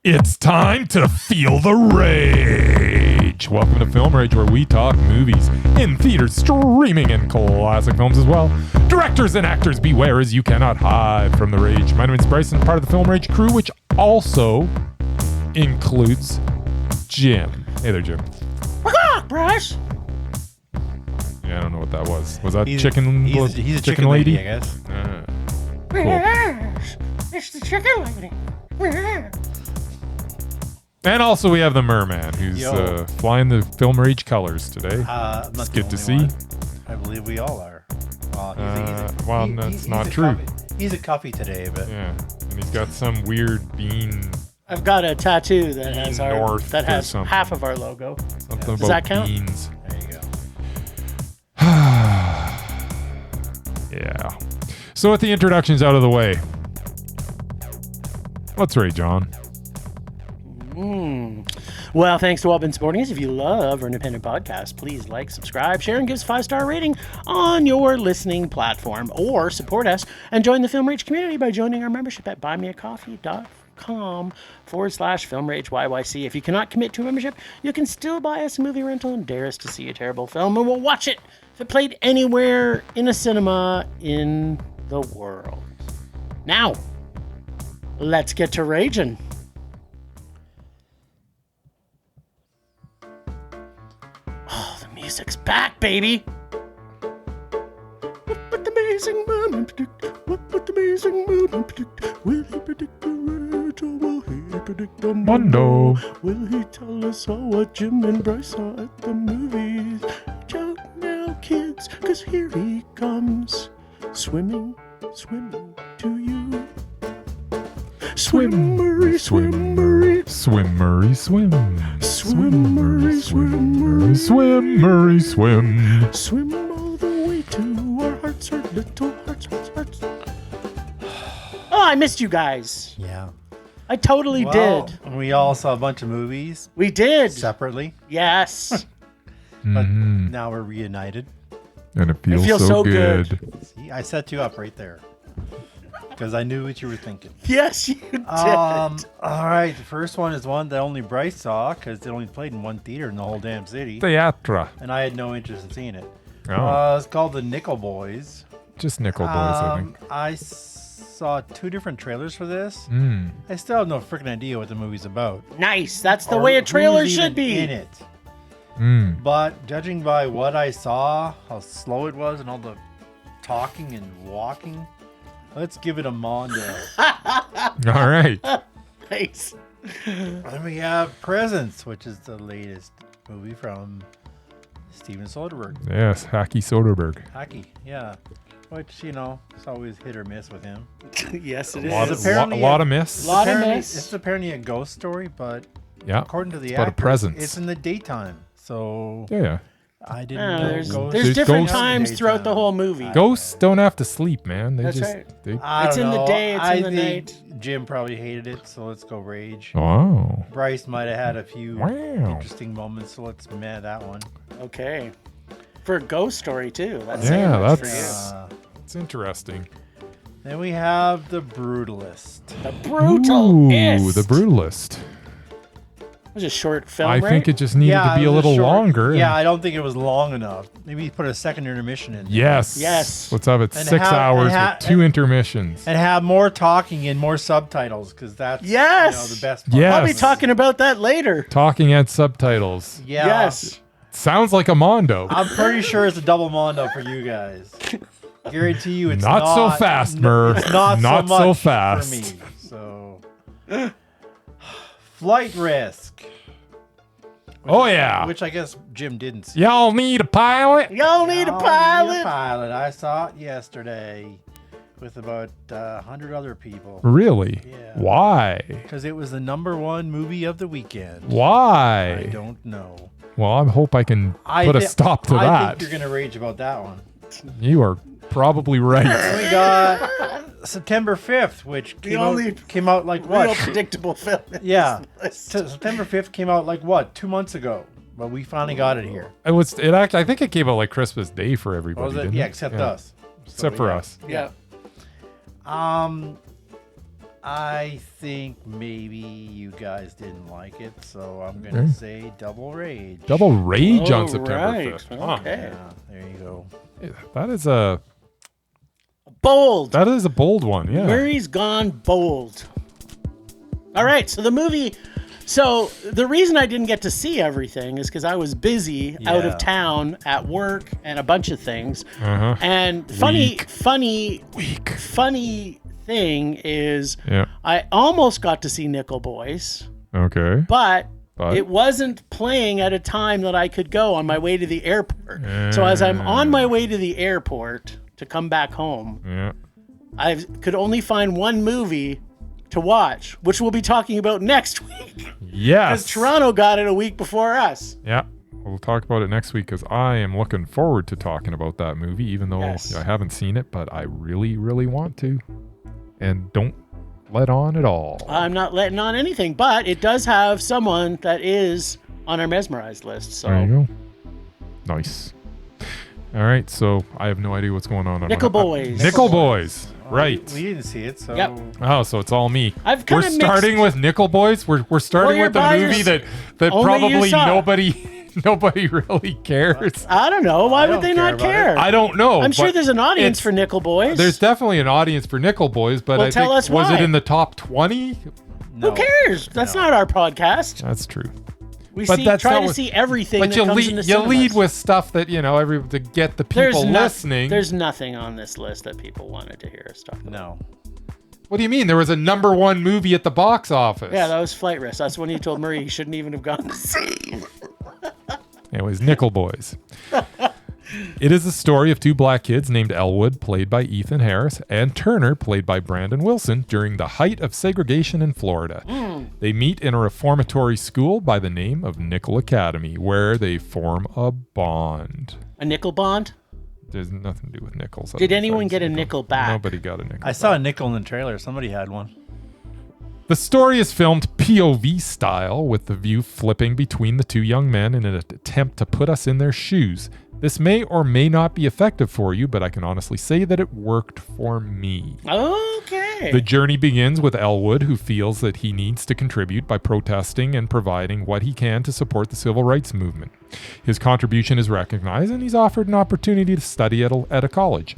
It's time to feel the rage. Welcome to Film Rage, where we talk movies in theaters, streaming, and classic films as well. Directors and actors, beware as you cannot hide from the rage. My name is Bryce, and part of the Film Rage crew, which also includes Jim. Hey there, Jim. Bryce. Yeah, I don't know what that was. Was that He's a chicken lady? I guess. Cool. Yes, it's the chicken lady. And also we have the Merman, who's flying the Film Rage colors today. It's good to see. I believe we all are. That's not true. He's a coffee today, but Yeah, and he's got some weird bean. I've got a tattoo that has something. half of our logo. Something Does about that count? beans. there you go. Yeah. So with the introductions out of the way, let's rate John. Well, thanks to all been supporting us. If you love our independent podcast, please like, subscribe, share, and give us a 5-star rating on your listening platform. Or support us and join the Film Rage community by joining our membership at buymeacoffee.com/Film Rage YYC. If you cannot commit to a membership, you can still buy us a movie rental and dare us to see a terrible film, and we'll watch it if it played anywhere in a cinema in the world. Now, let's get to raging. Oh, the music's back, baby! What would the amazing Merman predict? What would the amazing Merman predict? Will he predict the rage or will he predict the Mondo? Will he tell us all what Jim and Bryce saw at the movies? Watch out now, kids, 'cause here he comes. Swimming to you. Swimmery, swimmery. Swimmery, swim. Swimmery, swimmery. Swimmery, swim. Swim all the way to our hearts, our little hearts. Oh, I missed you guys. Yeah. I totally did. We all saw a bunch of movies We did. separately, Yes. but now we're reunited. And it feels, feels so good. good. See, I set you up right there because I knew what you were thinking. Yes, you did. All right, the first one is one that only Bryce saw because it only played in one theater in the whole damn city, Theatra. and I had no interest in seeing it. Oh, It's called the Nickel Boys. just Nickel Boys, I think. I saw 2 different trailers for this. Mm. I still have no freaking idea what the movie's about. Nice. That's the or way a trailer who's should even be. in it. Mm. But judging by what I saw, how slow it was, and all the talking and walking, let's give it a Mondo. All right. Nice. Then we have Presents, which is the latest movie from Steven Soderbergh. Yes, Hacky Soderbergh. Hockey, yeah. Which, it's always hit or miss with him. Yes, it A is. lot, apparently a lot of miss. Lot of Apparently- miss. It's apparently a ghost story, but Yeah. according to the about a actor, presence. it's in the daytime. So Yeah. I didn't know There's ghosts. different ghosts- times throughout the whole movie. Ghosts don't have to sleep, man. They That's just. right. They... I It's don't in the know. day, it's I in the think night. Jim probably hated it, so let's go Rage. Oh. Bryce might have had a few Wow. interesting moments, so let's meh that one. Okay. For a ghost story, too. That's Yeah, saying much that's- for It's interesting. Then we have The Brutalist. you. The Brutalist. Ooh, the Brutalist. It was a short film, I right? think it just needed to it be a was little short. longer. Yeah, and- I don't think it was long enough. Maybe put a second intermission in. Yes. Yes. Let's have it And 6 hours with 2 intermissions. And have more talking and more subtitles, because that's Yes. the best part. Yes. I'll be talking about that later. Talking and subtitles. Yeah. Yes. Sounds like a Mondo. I'm pretty sure it's a double Mondo for you guys. Guarantee you it's Not so fast, Mur. It's not Not so so much fast. for me. So, Flight Risk. Oh, yeah. Which I guess Jim didn't see. Y'all need a pilot? Y'all need a Oh, pilot. pilot. I saw it yesterday with about 100 other people. Really? Yeah. Why? Because it was the #1 movie of the weekend. Why? I don't know. Well, I hope I can put a stop to I that. think you're going to rage about that one. You are probably right. We got September 5th, which came out like what? Real predictable film. Yeah. September 5th came out like what? 2 months ago. But we finally got it here. I think it came out like Christmas Day for everybody. Was it? Didn't Yeah, it? except us. Except for us. Yeah. I think maybe you guys didn't like it, so I'm going to say Double Rage. Double Rage on Oh, September right. 5th. Huh. Okay. Yeah, there you go. That is a Bold. bold one, yeah. Murray's gone bold. All right, so the movie. So the reason I didn't get to see everything is because I was busy out Yeah. of town at work and a bunch of things. Uh-huh. And Weak. funny thing is, Yeah. I almost got to see Nickel Boys, Okay. but But? it wasn't playing at a time that I could go on my way to the airport. So as I'm on my way to the airport to come back home, Yeah. I could only find one movie to watch, which we'll be talking about next week. Yes. Because Toronto got it a week before us. Yeah. We'll talk about it next week because I am looking forward to talking about that movie, even though Yes. I haven't seen it, but I really, really want to. And don't let on at all. I'm not letting on anything, but it does have someone that is on our mesmerized list. So There you go. Nice. All right, so I have no idea what's going on. Nickel Boys. Nickel Boys. Right. We didn't see it, so Yep. Oh, so it's all me. I've We're kinda starting with Nickel Boys. We're starting you're with the by movie yours- that Only you probably saw. nobody really cares. I don't know. Why I would don't they care not about it. care? I don't know. I'm sure but there's an audience it's- for Nickel Boys. There's definitely an audience for Nickel Boys, but Well, I tell think us was why. it in the top 20? no. Who cares? That's not our podcast. That's true. We But that's try not to what- see everything But that you comes in the lead cinemas. with stuff that to get the people listening. There's nothing on this list that people wanted to hear us talk about. No. What do you mean? There was a number one movie at the box office. Yeah, that was Flight Risk. That's when he told Murray he shouldn't even have gone to see. Anyways, Nickel Boys. It is the story of two black kids named Elwood, played by Ethan Harris, and Turner, played by Brandon Wilson, during the height of segregation in Florida. They meet in a reformatory school by the name of Nickel Academy, where they form a bond. A nickel bond? There's nothing to do with nickels. Did anyone get a nickel back? Nobody got a nickel. I saw a nickel in the trailer. Somebody had one. The story is filmed POV style, with the view flipping between the two young men in an attempt to put us in their shoes. This may or may not be effective for you, but I can honestly say that it worked for me. Okay. The journey begins with Elwood, who feels that he needs to contribute by protesting and providing what he can to support the civil rights movement. His contribution is recognized, and he's offered an opportunity to study at a college.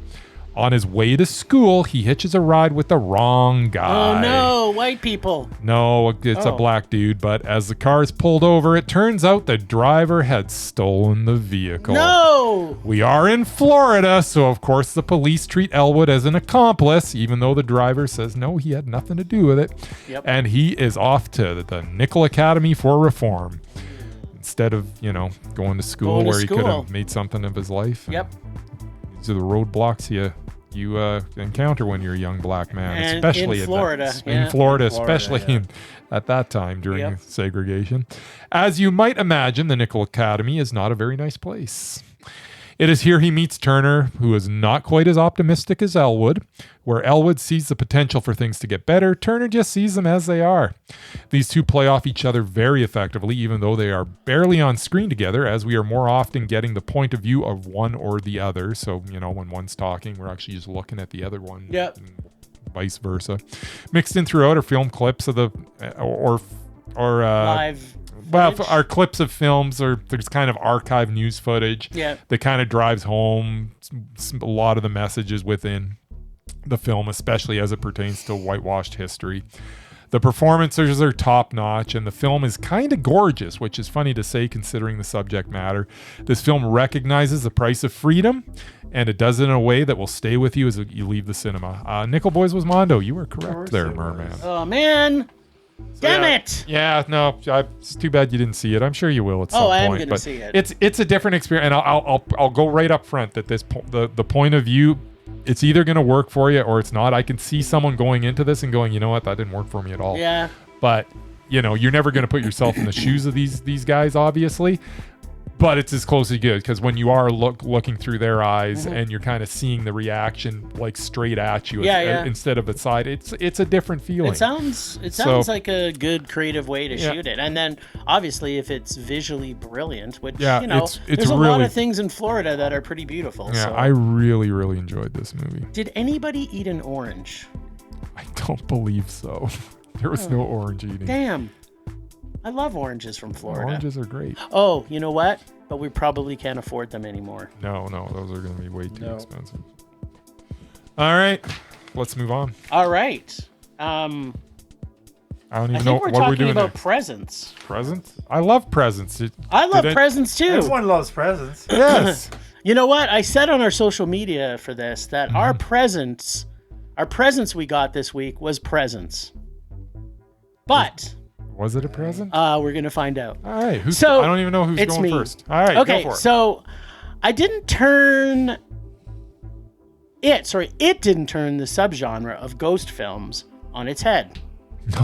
On his way to school, he hitches a ride with the wrong guy. Oh no, white people. No, it's a Oh. black dude, but as the car is pulled over, it turns out the driver had stolen the vehicle. No. We are in Florida, so of course the police treat Elwood as an accomplice, even though the driver says no, he had nothing to do with it. Yep. And he is off to the Nickel Academy for reform. Instead of, going to school Going to where he could school. have made something of his life. Yep. These are the roadblocks you encounter when you're a young black man, And especially in at Florida, that, yeah. in Florida, In Florida, especially yeah. at that time during Yep. segregation. As you might imagine, the Nickel Academy is not a very nice place. It is here he meets Turner, who is not quite as optimistic as Elwood. Where Elwood sees the potential for things to get better, Turner just sees them as they are. These two play off each other very effectively, even though they are barely on screen together, as we are more often getting the point of view of one or the other. So, when one's talking, we're actually just looking at the other one. Yep. And vice versa. Mixed in throughout are film clips of the Live. well, footage. our clips of films, or there's kind of archive news footage Yeah. that kind of drives home a lot of the messages within the film, especially as it pertains to whitewashed history. The performances are top notch, and the film is kind of gorgeous, which is funny to say considering the subject matter. This film recognizes the price of freedom, and it does it in a way that will stay with you as you leave the cinema. Nickel Boys was Mondo. You were correct there, it Merman. was. Oh man. Damn Yeah. it. Yeah, no, it's too bad you didn't see it. I'm sure you will at some Oh, point. I am gonna but see it. It's a different experience, and I'll go right up front that the point of view, it's either going to work for you or it's not. I can see someone going into this and going, you know what, that didn't work for me at all. Yeah. But you're never going to put yourself in the shoes of these guys, obviously. But it's as close as you get, because when you are looking through their eyes and you're kind of seeing the reaction like straight at you Yeah. instead of aside, it's a different feeling. It sounds like a good creative way to shoot it. And then obviously if it's visually brilliant, which it's there's a lot really- of things in Florida that are pretty beautiful. Yeah, so. I really, really enjoyed this movie. Did anybody eat an orange? I don't don't believe so. There was no orange eating. Damn. I love oranges from Florida. Oranges are great. Oh, you know what? But we probably can't afford them anymore. No, those are going to be way too expensive. All right, let's move on. All right. I don't even I know think we're what we're talking doing about there. presents. Presents? I love presents. I love presents too. Everyone loves presents. Yes. You know what? I said on our social media for this that our presents we got this week was presents. But Was it a present? we're going to find out. All right. I don't even know who's it's going me. first. All right, Okay, go for it. so I didn't turn it didn't turn the subgenre of ghost films on its head.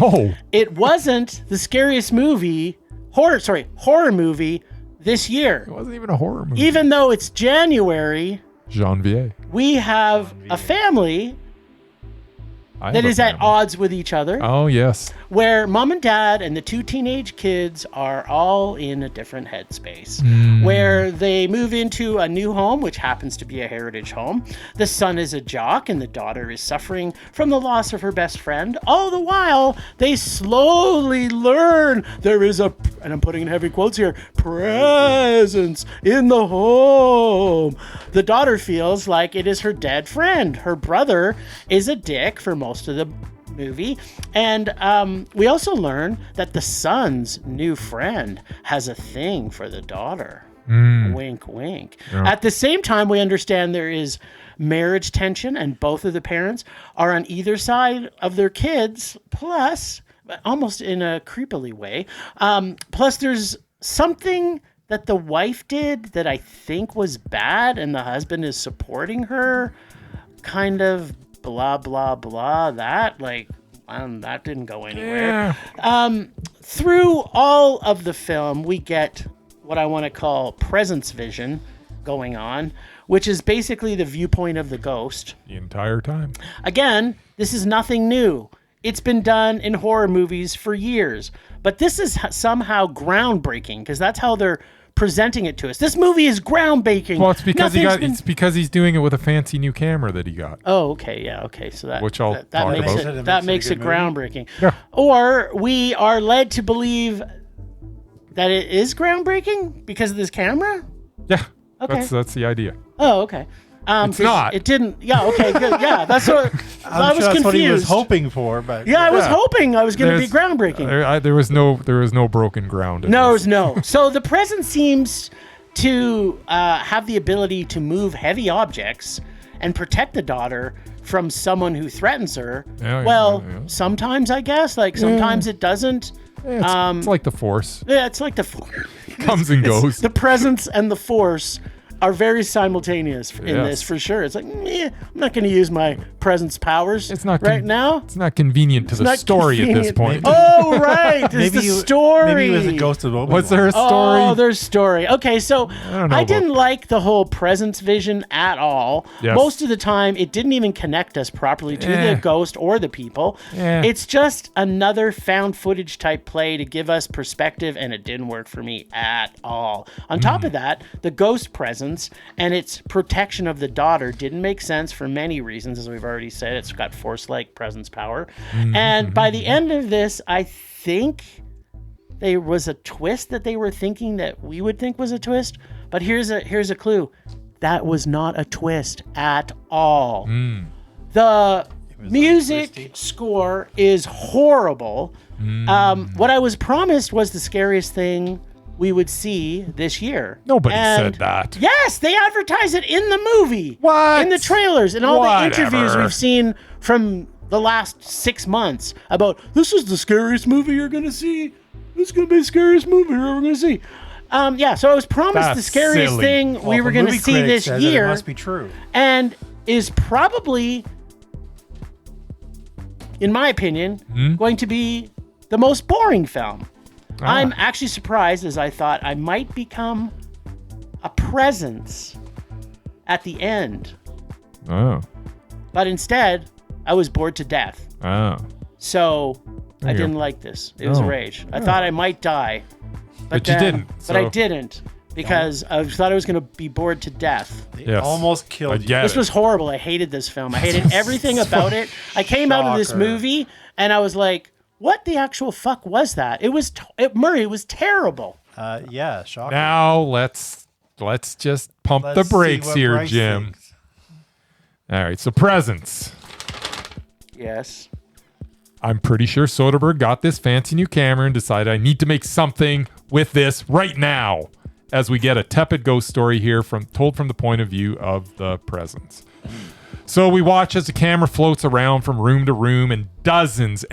No. It wasn't the scariest horror movie this year. It wasn't even a horror movie. Even though it's January, Janvier. we have a family that is at odds with each other, Oh, yes. where mom and dad and the two teenage kids are all in a different headspace, where they move into a new home, which happens to be a heritage home. The son is a jock and the daughter is suffering from the loss of her best friend. All the while, they slowly learn there is and I'm putting in heavy quotes here, presence in the home. The daughter feels like it is her dead friend. Her brother is a dick for most of the movie, and we also learn that the son's new friend has a thing for the daughter. Wink, wink. Yeah. At the same time, we understand there is marriage tension, and both of the parents are on either side of their kids, plus, almost in a creepily way, plus there's something that the wife did that I think was bad, and the husband is supporting her, kind of blah blah blah. That didn't go anywhere. Yeah. Through all of the film, we get what I want to call presence vision going on, which is basically the viewpoint of the ghost. The entire time. Again, this is nothing new. It's been done in horror movies for years, but this is somehow groundbreaking because that's how they're presenting it to us. This movie is groundbreaking. Well, it's because he's doing it with a fancy new camera that he got. Oh, okay, yeah, okay. So that Which I'll that talk makes about. it that makes it groundbreaking. Yeah. Or we are led to believe that it is groundbreaking because of this camera. Yeah. Okay. That's the idea. Oh, okay. It's not. It didn't. Yeah. Okay. Good. Yeah. That's what I was sure that's confused. what he was hoping for, but Yeah, I was Yeah. hoping I was going to be There's- groundbreaking. There was no broken ground. In No, this. no. So the present seems to have the ability to move heavy objects and protect the daughter from someone who threatens her. Yeah, yeah. Sometimes I guess. Like sometimes it doesn't. Yeah, it's like the Force. Yeah, it's like the force. Comes and goes. The presence and the force are very simultaneous in Yes. this for sure. It's like, I'm not going to use my presence powers It's not right now. It's not convenient to the not story at this convenient. point. Oh, right. There's the story. Maybe it was a ghost of Obi-Wan. Was there a story? Oh, there's story. Okay, so don't know I didn't like the whole presence vision at all. Yes. Most of the time, it didn't even connect us properly to the ghost or the people. It's just another found footage type play to give us perspective, and it didn't work for me at all. On top of that, the ghost presence and its protection of the daughter didn't make sense for many reasons, as we've already said. It's got force-like presence power. And by the end of this, I think there was a twist that they were thinking that we would think was a twist. But here's a clue. That was not a twist at all. The music score is horrible. What I was promised was the scariest thing we would see this year. Nobody And said that. Yes, they advertise it in the movie. What? In the trailers and all the interviews Whatever. we've seen from the last 6 months about this is the scariest movie you're going to see. This is going to be the scariest movie you're ever going to see. So I was promised the That's scariest silly. thing we were going to see this year. It must be true. And is probably, in my opinion, going to be the most boring film. I'm actually surprised, as I thought I might become a presence at the end. Oh. But instead, I was bored to death. Oh. So I you go. didn't like this. It was a Oh. rage. I thought I might die. But you then- didn't, But I so- didn't. because I thought I was going to be bored to death. It almost I killed you. get This it. was horrible. I hated this film. I hated everything about it. I came out of this Shocker. movie and I was like, what the actual fuck was that? It was Murray. It was terrible. Yeah, shocking. Now let's just pump Let's the brakes see what here, Bryce Jim. thinks. All right, so presents. Yes. I'm pretty sure Soderbergh got this fancy new camera and decided I need to make something with this right now, as we get a tepid ghost story here told from the point of view of the presents. So we watch as the camera floats around from room to room, and dozens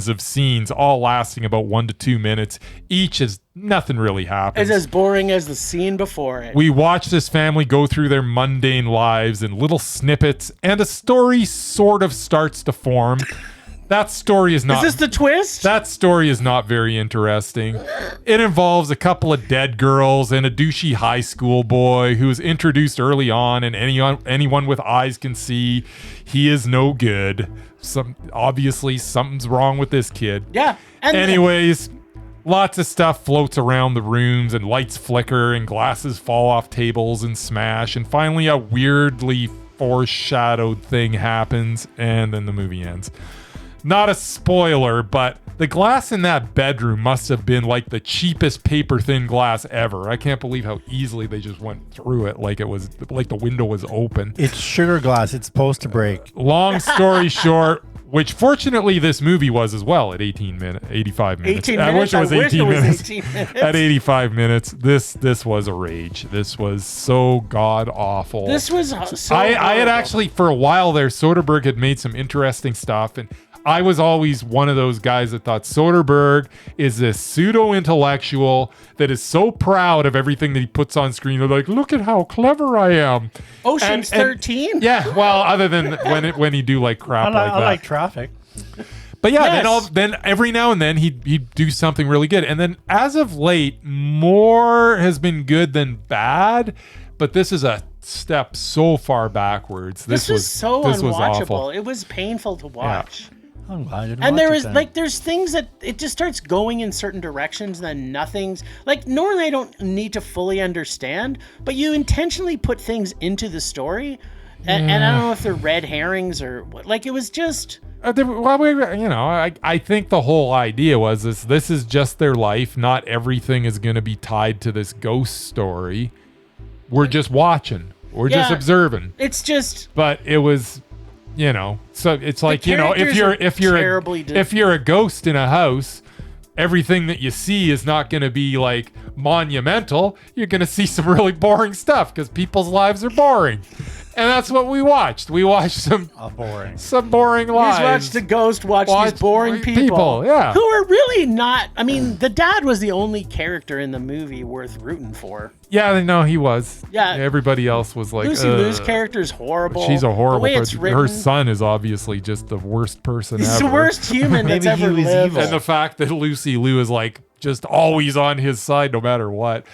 of scenes, all lasting about 1 to 2 minutes each, as nothing really happens. It's as boring as the scene before it. We watch this family go through their mundane lives in little snippets, and a story sort of starts to form. That story is not. Is this the twist? That story is not very interesting. It involves a couple of dead girls and a douchey high school boy who is introduced early on, and anyone with eyes can see he is no good. Obviously something's wrong with this kid. Yeah. And Anyways, lots of stuff floats around the rooms, and lights flicker, and glasses fall off tables and smash, and finally a weirdly foreshadowed thing happens, and then the movie ends. Not a spoiler, but the glass in that bedroom must have been like the cheapest paper thin glass ever. I can't believe how easily they just went through it like it was like the window was open. It's sugar glass. It's supposed to break. Long story short, which fortunately this movie was as well at 85 minutes. 18 I wish minutes? it was 18 minutes. 18 minutes. At 85 minutes, this was a rage. This was so god awful. This was so I had horrible. actually, for a while there, Soderbergh had made some interesting stuff, and I was always one of those guys that thought Soderbergh is this pseudo-intellectual that is so proud of everything that he puts on screen. They're like, look at how clever I am. Ocean's 13? Yeah, well, other than when he do like crap like I that. like Traffic. But yeah, Yes. then every now and then he'd do something really good. And then as of late, more has been good than bad. But this is a step so far backwards. This was so this was unwatchable. awful. It was painful to watch. I'm glad I didn't And watch there it is then. there's things that it just starts going in certain directions, then nothing's like normally I don't need to fully understand, but you intentionally put things into the story, and I don't know if they're red herrings or what. Like it was just I think the whole idea was this is just their life. Not everything is going to be tied to this ghost story. We're just watching. We're just Yeah. observing. it's just But it was, so it's like, characters if are terribly if you're a ghost in a house, everything that you see is not going to be like monumental. You're going to see some really boring stuff because people's lives are boring. And that's what we watched. We watched some boring. boring lives. just watch the ghost watch these boring people, yeah. who are really not. I mean, the dad was the only character in the movie worth rooting for. Yeah, no, he was. Yeah. Everybody else was like, Lucy Liu's character is horrible. she's a horrible The way it's person. written, Her son is obviously just the worst person he's ever. the worst human that's Maybe he ever was lived. evil. And the fact that Lucy Liu is like just always on his side no matter what.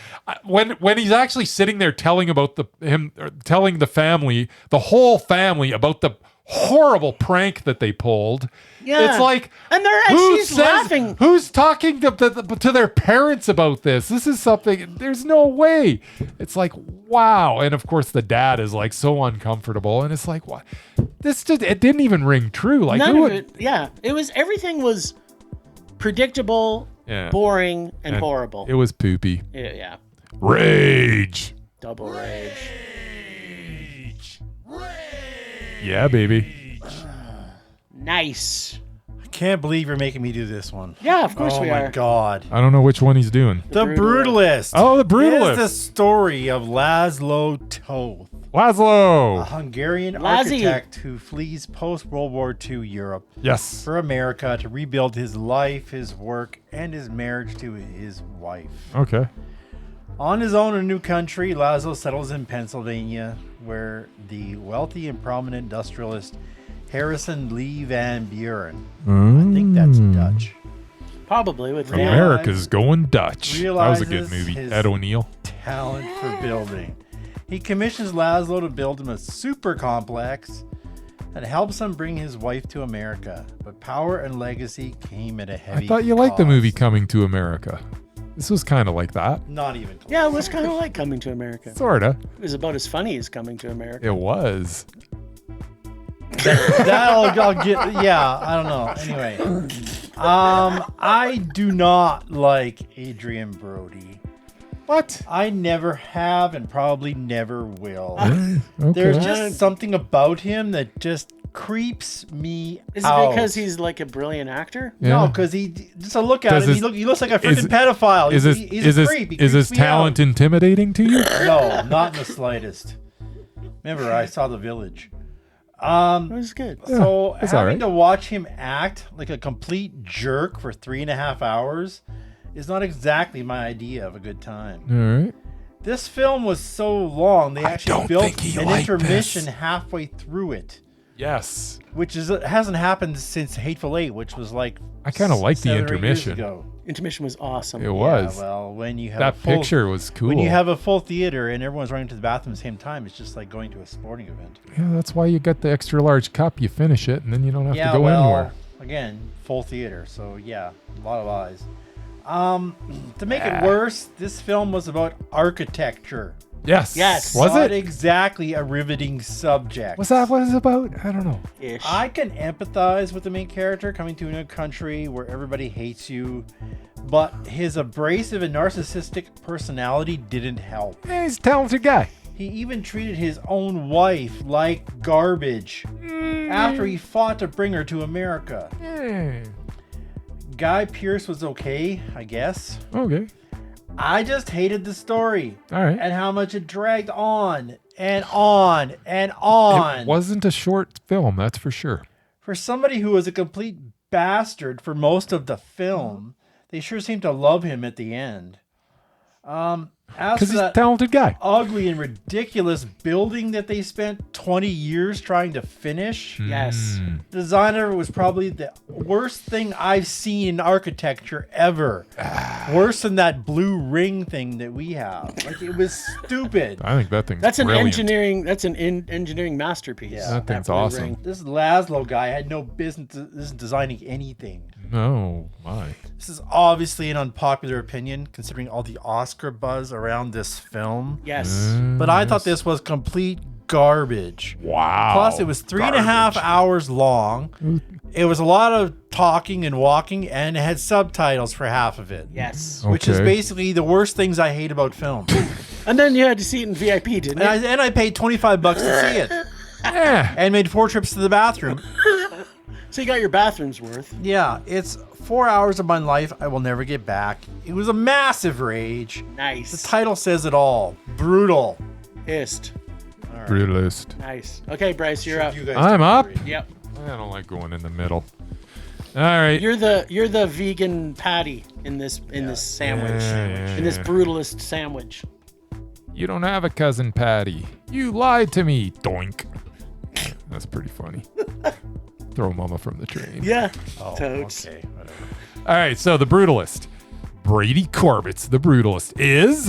When he's actually sitting there telling the family, the whole family, about the horrible prank that they pulled. Yeah. It's like, And she's laughing. Who's talking to their parents about this? This is something, there's no way. It's like, wow. And of course the dad is like so uncomfortable, and it's like, what? It didn't even ring true. Like, None who of would- it. Yeah, everything was predictable, Yeah. boring, and And horrible. It was poopy. Yeah, Rage. double rage. Yeah, baby. Nice. I can't believe you're making me do this one. Yeah, of course Oh we my are. god. I don't know which one he's doing. The Brutalist. Oh, the Brutalist. Is the story of Laszlo Toth, a Laszlo. Hungarian Lazzy. architect who flees post-World War II Europe Yes. for America to rebuild his life, his work, and his marriage to his wife. Okay. On his own in a new country, Laszlo settles in Pennsylvania, where the wealthy and prominent industrialist Harrison Lee Van Buren, I think that's Dutch, Probably with Yeah. Van. America's going Dutch. That was a good realizes movie. his- Ed O'Neill. talent for building. He commissions Laszlo to build him a super complex that helps him bring his wife to America. But power and legacy came at a heavy I thought you liked the cost. movie Coming to America. This was kind of like that. Not even close. Yeah, it was kind of like Coming to America. Sorta. It was about as funny as Coming to America. It was. I'll get. Yeah, I don't know. Anyway, I do not like Adrian Brody. What? I never have and probably never will. Okay. There's just something about him that just creeps me Is out. it because he's like a brilliant actor? Yeah. No, because he just a look at Does him. his- He looks like a freaking is- pedophile. Is his, he's is a his, creep. He is his creeps me talent out. intimidating to you? No, not in the slightest. Remember, I saw The Village. It was good. So it's having all to watch him act like a complete jerk for 3.5 hours is not exactly my idea of a good time. All right. This film was so long, they actually don't built think he an liked intermission this. halfway through it, Yes. which hasn't happened since Hateful Eight, which was like I kind of like the 7 or 8 years intermission. ago. Intermission was awesome. It was. Yeah, well, when you have That a full, picture was cool. when you have a full theater and everyone's running to the bathroom at the same time, it's just like going to a sporting event. Yeah, that's why you get the extra large cup. You finish it, and then you don't have Yeah, to go well, anywhere. again, full theater, so yeah, a lot of eyes. To make it worse, this film was about architecture. Yes. Yes. Was Not it? exactly a riveting subject. Was that what it's about? I don't know. Ish. I can empathize with the main character coming to a new country where everybody hates you, but his abrasive and narcissistic personality didn't help. Yeah, he's a talented guy. He even treated his own wife like garbage after he fought to bring her to America. Yeah. Guy Pearce was okay, I guess. Okay. I just hated the story All right. and how much it dragged on and on and on. It wasn't a short film, that's for sure. For somebody who was a complete bastard for most of the film, they sure seemed to love him at the end. As Because for he's a that talented guy. ugly and ridiculous building that they spent 20 years trying to finish, yes. the design of it was probably the worst thing I've seen in architecture ever. Worse than that blue ring thing that we have. Like, it was stupid. I think that thing's That's an brilliant. engineering. That's an engineering masterpiece. Yeah. That thing's blue awesome. ring. This Laszlo guy had no business designing anything. Oh, my. This is obviously an unpopular opinion, considering all the Oscar buzz around this film. Yes. But I thought this was complete garbage. Wow. Plus, it was 3.5 hours long. It was a lot of talking and walking, and it had subtitles for half of it. Yes. Which is Okay. basically the worst things I hate about film. And then you had to see it in VIP, didn't you? and I paid $25 to see it, Yeah. and made 4 trips to the bathroom. So you got your bathroom's worth. Yeah, it's 4 hours of my life I will never get back. It was a massive rage. Nice. The title says it all. Brutal. Ist. Brutalist. Nice. Okay, Bryce, you're up. You guys I'm up. disagree. Yep. I don't like going in the middle. All right. You're the vegan patty in this sandwich. Yeah, In this yeah. brutalist sandwich. You don't have a cousin Patty. You lied to me. Doink. That's pretty funny. Throw mama from the train. Yeah. Oh, Totes. okay, whatever. All right, so the Brutalist. Brady Corbett's The Brutalist is,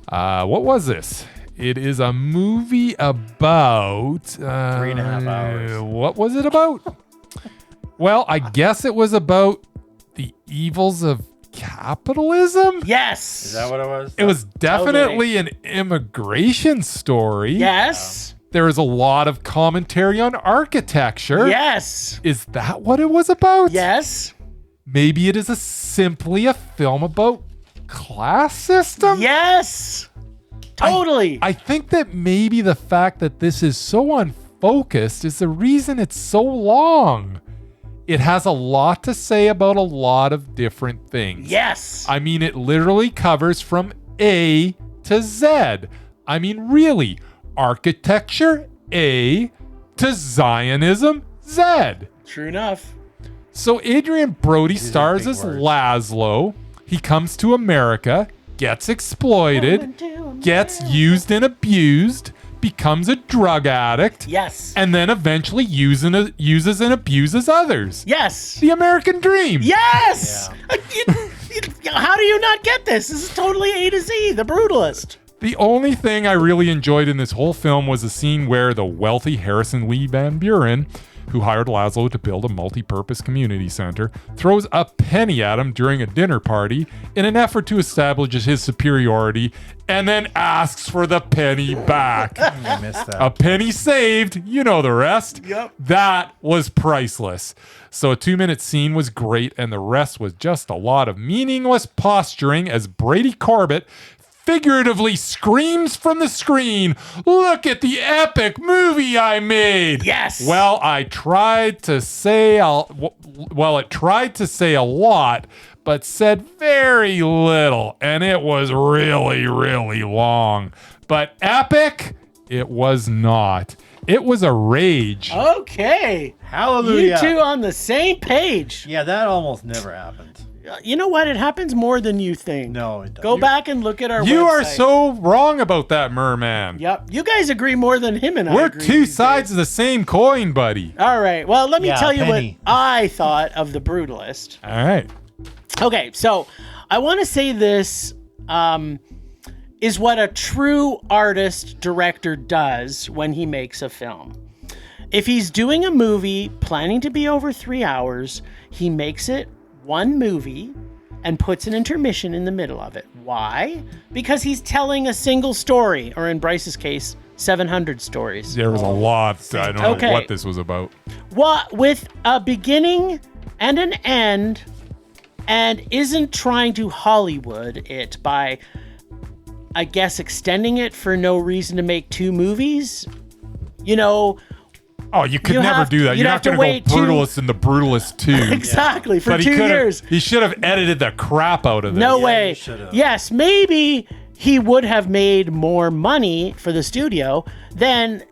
what was this? It is a movie about 3.5 hours. What was it about? Well, I guess it was about the evils of capitalism. Yes. Is that what it was? It was definitely an immigration story. Yes. There is a lot of commentary on architecture. Yes. Is that what it was about? Yes. Maybe it is simply a film about class system? Yes. Totally. I think that maybe the fact that this is so unfocused is the reason it's so long. It has a lot to say about a lot of different things. yes. I mean, it literally covers from A to Z. I mean, really, architecture, A, to Zionism, Z. True enough. So Adrian Brody are stars big as words. Laszlo. He comes to America, gets exploited, gets used and abused, becomes a drug addict, Yes. and then eventually uses and abuses others. Yes. The American dream. Yes. How do you not get this? This is totally A to Z, the brutalist. The only thing I really enjoyed in this whole film was a scene where the wealthy Harrison Lee Van Buren who hired Laszlo to build a multi-purpose community center, throws a penny at him during a dinner party in an effort to establish his superiority, and then asks for the penny back. I missed that. A penny saved, you know the rest. Yep. That was priceless. So a 2-minute scene was great, and the rest was just a lot of meaningless posturing as Brady Corbett figuratively screams from the screen, "Look at the epic movie I made." Yes. Well, it tried to say a lot, but said very little, and it was really, really long. But epic, it was not. It was a rage. Okay. Hallelujah. You two on the same page. Yeah, that almost never happened. You know what? It happens more than you think. No, it doesn't. Go back and look at our You website. are so wrong about that, Merman. Yep. You guys agree more than him and I We're agree two these sides days. of the same coin, buddy. All right. Well, let me Yeah, tell you penny. what I thought of The Brutalist. All right. Okay, so I want to say this is what a true artist director does when he makes a film. If he's doing a movie planning to be over 3 hours, he makes it one movie and puts an intermission in the middle of it. Why? Because he's telling a single story, or in Bryce's case, 700 stories. There was a lot. I don't know Okay. what this was about. What, with a beginning and an end, and isn't trying to Hollywood it by, I guess, extending it for no reason to make 2 movies. You know, Oh, you could You never have- do that. you'd You're have not to going to wait go Brutalist and the Brutalist 2. exactly, for But 2 years. He should have edited the crap out of this. No Yeah, way. you should've. Yes, maybe he would have made more money for the studio than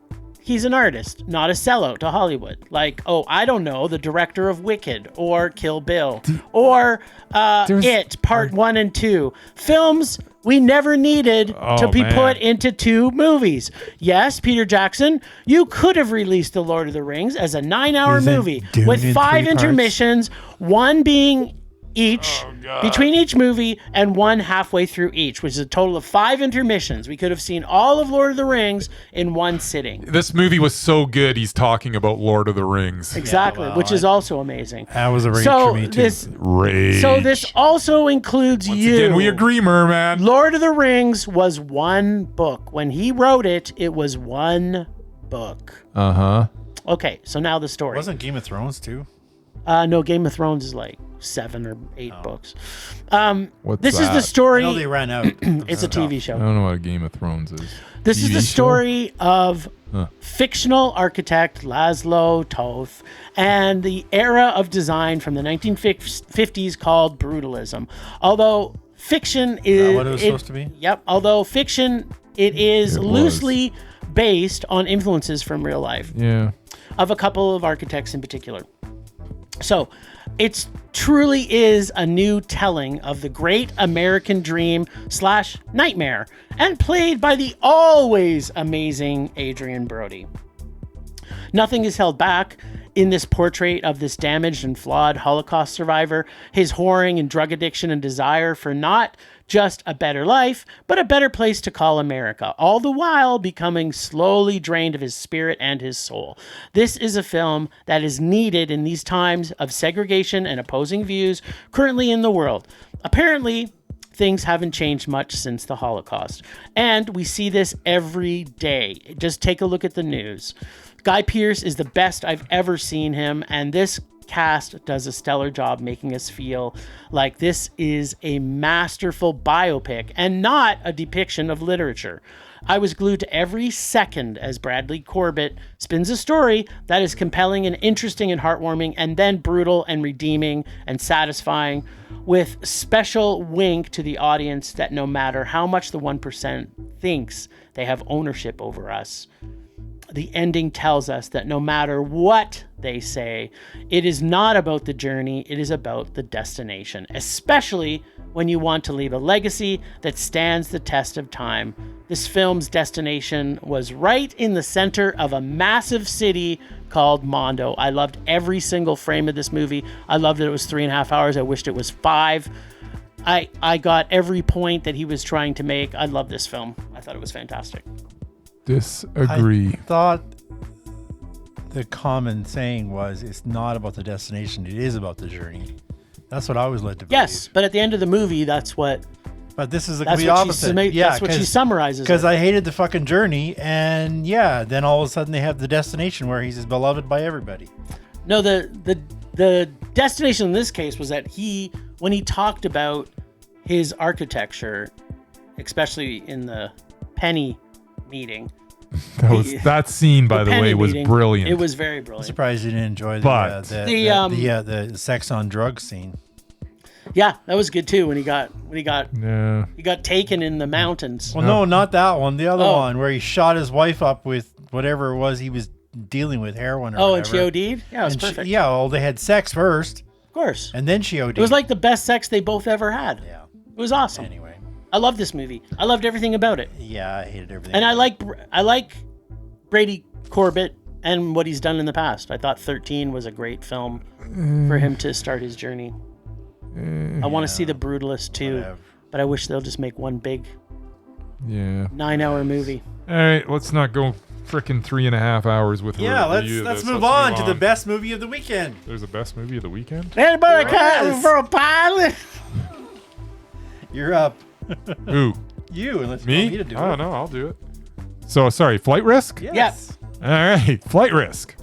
he's an artist, not a sellout to Hollywood. Like, oh, I don't know, the director of Wicked or Kill Bill or It Part 1 and 2. Films we never needed to Oh, be man. put into 2 movies. Yes, Peter Jackson, you could have released The Lord of the Rings as a 9-hour Isn't movie Dune with in 5 3 parts? intermissions, one being each between each movie and one halfway through each, which is a total of 5 intermissions. We could have seen all of Lord of the Rings in one sitting. This movie was so good, he's talking about Lord of the Rings. Exactly, well, which is also amazing. That was a rage So for me, too. Rage. this also includes Once you. again, we agree, Merman. Lord of the Rings was one book. When he wrote it, it was one book. Uh-huh. Okay, so now the story. Wasn't Game of Thrones, too? No, Game of Thrones is like 7 or 8 books. What's This is that? the I story. know they ran out. It's a TV I show. don't know what a Game of Thrones is. This is TV the show? story of fictional architect Laszlo Toth and the era of design from the 1950s called brutalism. Although fiction is what it was supposed to be? Yep. Although fiction, it is It was. loosely based on influences from real life Yeah. of a couple of architects in particular. So it truly is a new telling of the great American dream / nightmare, and played by the always amazing Adrian Brody. Nothing is held back in this portrait of this damaged and flawed Holocaust survivor, his whoring and drug addiction and desire for not just a better life, but a better place to call America, all the while becoming slowly drained of his spirit and his soul. This is a film that is needed in these times of segregation and opposing views currently in the world. Apparently, things haven't changed much since the Holocaust, and we see this every day. Just take a look at the news. Guy Pearce is the best I've ever seen him, and this cast does a stellar job making us feel like this is a masterful biopic and not a depiction of literature. I was glued to every second as Bradley Corbett spins a story that is compelling and interesting and heartwarming, and then brutal and redeeming and satisfying, with special wink to the audience that no matter how much the 1% thinks they have ownership over us, the ending tells us that no matter what they say, it is not about the journey, it is about the destination, especially when you want to leave a legacy that stands the test of time. This film's destination was right in the center of a massive city called Mondo. I loved every single frame of this movie. I loved that it was 3.5 hours. I wished it was 5. I got every point that he was trying to make. I love this film. I thought it was fantastic. Disagree. I thought the common saying was, it's not about the destination, it is about the journey. That's what I was led to believe. Yes, but at the end of the movie, that's what. But this is the That's complete what opposite. that's what she summarizes. Because it. I hated the fucking journey, and then all of a sudden they have the destination where he's beloved by everybody. No, the destination in this case was that when he talked about his architecture, especially in the Penny meeting. That scene, by the way, was brilliant. It was very I'm brilliant. surprised you didn't enjoy the sex on drugs scene. Yeah, that was good too. When he got Yeah. he got taken in the mountains. Well, no, not that one. The other one where he shot his wife up with whatever it was he was dealing with, heroin or whatever. And she OD'd? Yeah, it was perfect. Well, they had sex first. Of course. And then she OD'd. It was like the best sex they both ever had. Yeah. It was awesome. Anyway. I love this movie. I loved everything about it. Yeah, I hated everything. And I like Brady Corbett and what he's done in the past. I thought 13 was a great film for him to start his journey. I want to see The Brutalist too, Whatever. but I wish they'll just make one big 9-hour movie. All right, let's not go frickin' 3.5 hours with let's move on to the best movie of the weekend. There's a best movie of the weekend? Anybody Yes. cut for a pilot? You're up. Ooh, You, unless you want me? me to do Oh, it. no, I'll do it. So, sorry, Flight Risk? Yes. All right, Flight Risk.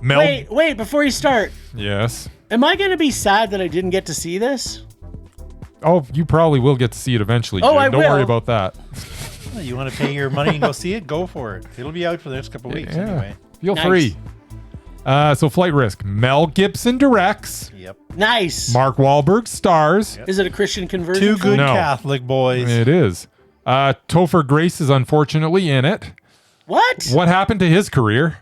Mel. Wait, before you start, Yes. am I going to be sad that I didn't get to see this? Oh, you probably will get to see it eventually, Oh, Jim. I Don't worry will. about that. Well, you want to pay your money and go see it? Go for it. It'll be out for the next couple of weeks anyway. Feel Nice. free. So, Flight Risk. Mel Gibson directs. Yep. Nice. Mark Wahlberg stars. Is it a Christian conversion? Two good No. Catholic boys. It is. Topher Grace is unfortunately in it. What? What happened to his career?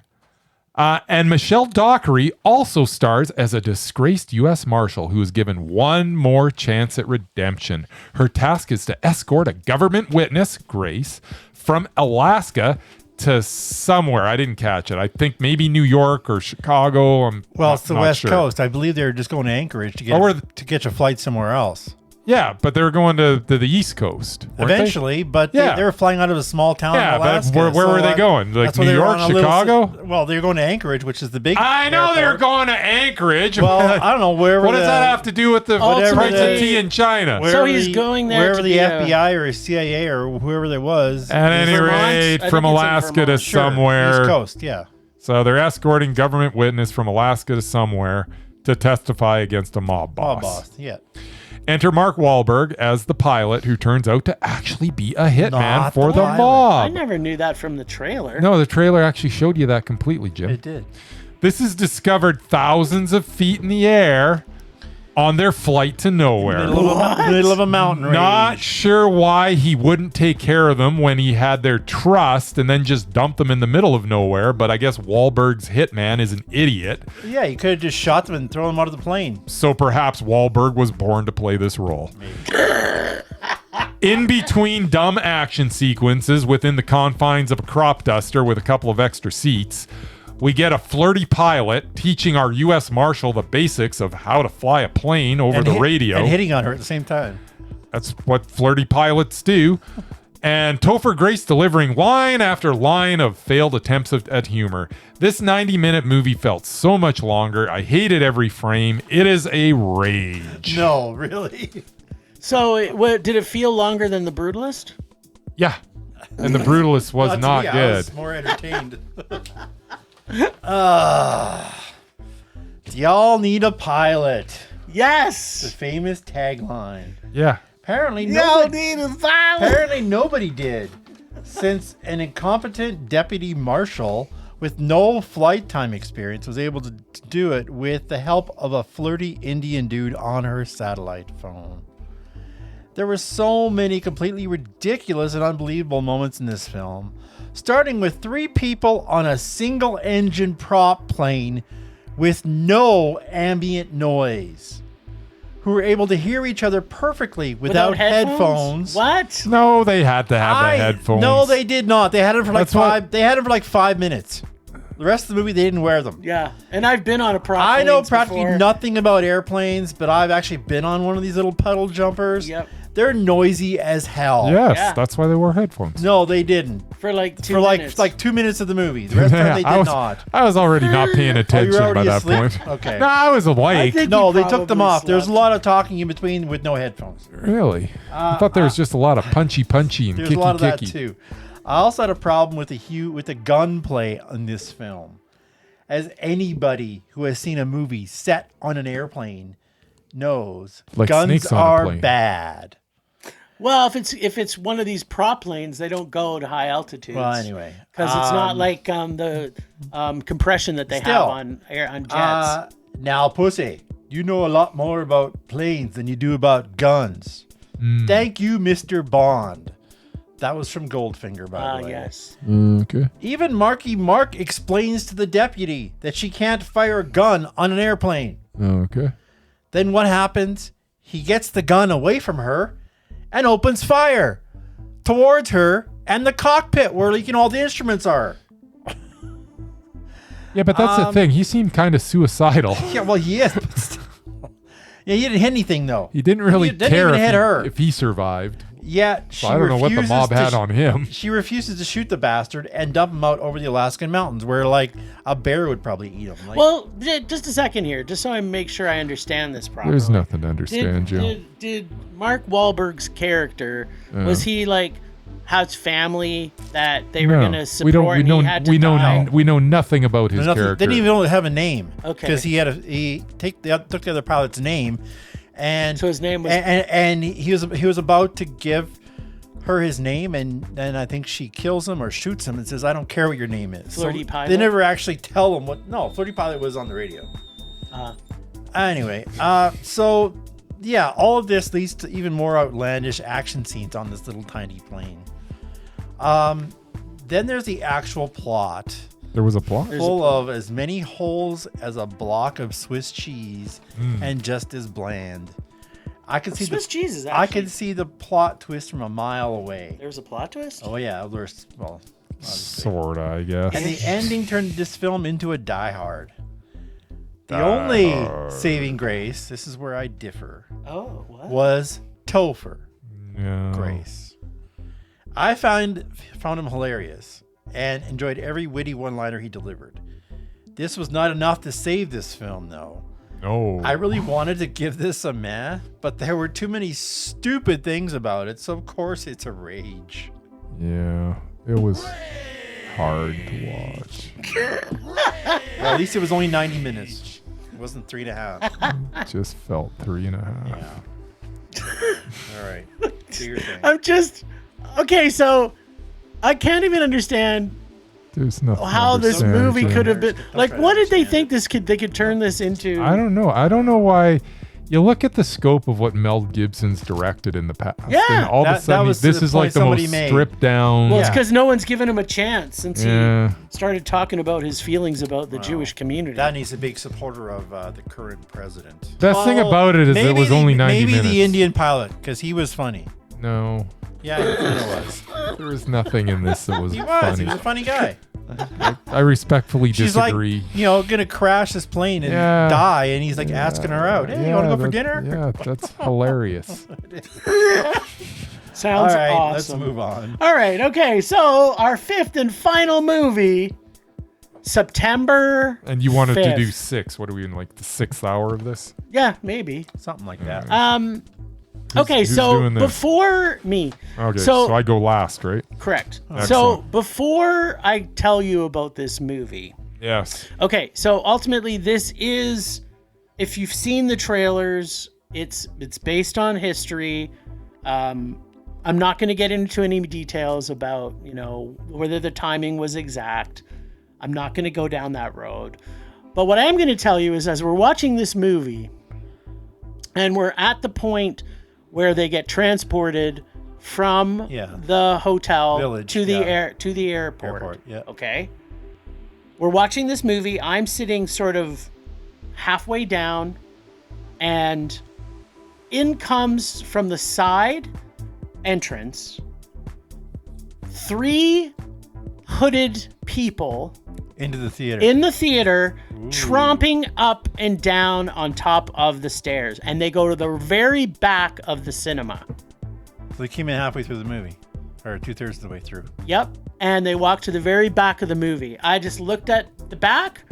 And Michelle Dockery also stars as a disgraced U.S. Marshal who is given one more chance at redemption. Her task is to escort a government witness, Grace, from Alaska to somewhere. I didn't catch it. I think maybe New York or Chicago. Well, it's the not West sure. Coast. I believe they're just going to Anchorage to get a flight somewhere else. Yeah, but they were going to the East Coast. weren't they? Eventually, but Yeah. they were flying out of a small town Yeah, in but Alaska. where were they going? Like that's why New they were York, on a little Chicago? well, they were going to Anchorage, which is the big I know they were airport. going to Anchorage. Well, I don't know, wherever What does that have to do with the Whatever price of they- tea in China? wherever So he's going there Wherever to the be a- FBI or CIA or whoever there was. At any Vermont? I rate, think from it's in Alaska to Vermont. Sure, somewhere. East Coast, yeah. So they're escorting government witness from Alaska to somewhere to testify against a mob boss. Boss, yeah. Enter Mark Wahlberg as the pilot, who turns out to actually be a hitman Not for the the pilot. mob. I never knew that from the trailer. No, the trailer actually showed you that completely, Jim. It did. This is discovered thousands of feet in the air on their flight to nowhere. Middle of a mountain range. Not sure why he wouldn't take care of them when he had their trust and then just dump them in the middle of nowhere. But I guess Wahlberg's hitman is an idiot. Yeah, you could have just shot them and thrown them out of the plane. So perhaps Wahlberg was born to play this role. In between dumb action sequences within the confines of a crop duster with a couple of extra seats, we get a flirty pilot teaching our U.S. Marshal the basics of how to fly a plane over the radio. And hitting on her at the same time. That's what flirty pilots do. And Topher Grace delivering line after line of failed attempts at humor. This 90-minute movie felt so much longer. I hated every frame. It is a rage. No, really? So, did it feel longer than The Brutalist? Yeah. And The Brutalist was Well, not to me, I good. was more entertained. Y'all need a pilot. The Yes. famous tagline. Yeah. Apparently, Y'all nobody, need a pilot. apparently nobody did. Since an incompetent deputy marshal with no flight time experience was able to do it with the help of a flirty Indian dude on her satellite phone. There were so many completely ridiculous and unbelievable moments in this film, starting with 3 people on a single engine prop plane with no ambient noise, who were able to hear each other perfectly without headphones. What? No, they had to have the headphones. No, they did not. They had it for like That's what- They had it for like 5 minutes. The rest of the movie, they didn't wear them. Yeah. And I've been on a prop I know planes practically before. nothing about airplanes, but I've actually been on one of these little puddle jumpers. Yep. They're noisy as hell. Yes, Yeah. that's why they wore headphones. No, they didn't. For like 2 For minutes. like 2 minutes of the movie. The rest of the time they did not. I was already not paying attention by already that asleep? point. Okay. No, I was awake. think No, you they took them probably off. There's a slept. lot of talking in between with no headphones. Really? I thought there was just a lot of punchy and There's a lot of that kicky. too. I also had a problem with the gunplay in this film. As anybody who has seen a movie set on an airplane knows, Like guns snakes on a are plane. bad. Well, if it's one of these prop planes, they don't go to high altitudes. Well, anyway, because it's not like the compression that they have on jets. Now, pussy, you know a lot more about planes than you do about guns. Thank you, Mr. Bond. That was from Goldfinger, by the way. Yes. Okay. Even Marky Mark explains to the deputy that she can't fire a gun on an airplane. Okay. Then what happens? He gets the gun away from her and opens fire towards her and the cockpit where all the instruments are. Yeah, but that's the thing. He seemed kind of suicidal. Yeah, well, he is. But still. Yeah, he didn't hit anything, though. He didn't really didn't care even hit her. if he survived. Yeah, she So I don't know what the refuses mob to had on him. She refuses to shoot the bastard and dump him out over the Alaskan mountains where, a bear would probably eat him. Well, just a second here, just so I make sure I understand this properly. There's nothing to understand, Joe. Did Mark Wahlberg's character, was he has family that they were going to support and he had to die? We know nothing about his character. Didn't even have a name. Okay. Because he took the other pilot's name, and So his name was- and he was about to give her his name, and then I think she kills him or shoots him and says, "I don't care what your name is." Flirty Pilot? They never actually tell him what. No, Flirty Pilot was on the radio. Anyway, so yeah, all of this leads to even more outlandish action scenes on this little tiny plane. Then there's the actual plot. There was a plot? Full of as many holes as a block of Swiss cheese and just as bland. I can see Swiss cheese is I actually... can see the plot twist from a mile away. There was a plot twist? Oh yeah, there's obviously. Sorta, I guess. And the ending turned this film into a Die Hard. The Die only Hard. saving grace, this is where I differ, Oh, what? was Topher Yeah. Grace. I found him hilarious and enjoyed every witty one-liner he delivered. This was not enough to save this film, though. No. I really wanted to give this a meh, but there were too many stupid things about it, so of course it's a rage. Yeah. It was hard to watch. Well, at least it was only 90 minutes. It wasn't 3.5. Just felt 3.5. Yeah. All right. Do your thing. I'm just... Okay, so I can't even understand There's nothing. how to this understand, movie Joe. could have been... Like, try to what did they understand think they could turn this into? I don't know. I don't know why. You look at the scope of what Mel Gibson's directed in the past. Yeah. And all of a That sudden, was this the is like point the somebody most made. stripped down. Well, it's Yeah. because no one's given him a chance since Yeah. he started talking about his feelings about the Jewish community. That needs a big supporter of the current president. Best thing about it is it was only 90 minutes. Maybe the Indian pilot, because he was funny. No. Yeah, he kind of was. There was nothing in this that was He was. funny. He was a funny guy. I respectfully She's disagree. like, gonna crash this plane and die, and he's like asking her out. Hey, you want to go for dinner? Yeah, that's hilarious. Sounds All right, awesome. let's move on. All right, okay. So our fifth and final movie, September. And you wanted to 5th. do 6. What are we in, like the 6th hour of this? Yeah, maybe. Something like that. Okay, who's so doing this? before me. Okay, So- so I go last, right? Correct. So Excellent. before I tell you about this movie, Yes. okay, so ultimately this is, if you've seen the trailers, it's based on history. I'm not going to get into any details about, whether the timing was exact. I'm not going to go down that road. But what I am going to tell you is, as we're watching this movie and we're at the point where they get transported from the hotel Village, to the airport. Yeah. Okay. We're watching this movie. I'm sitting sort of halfway down, and in comes from the side entrance 3 hooded people Into the theater. in the theater, tromping up and down on top of the stairs, and they go to the very back of the cinema. So they came in halfway through the movie, or 2/3 of the way through. Yep. And they walked to the very back of the movie. I just looked at the back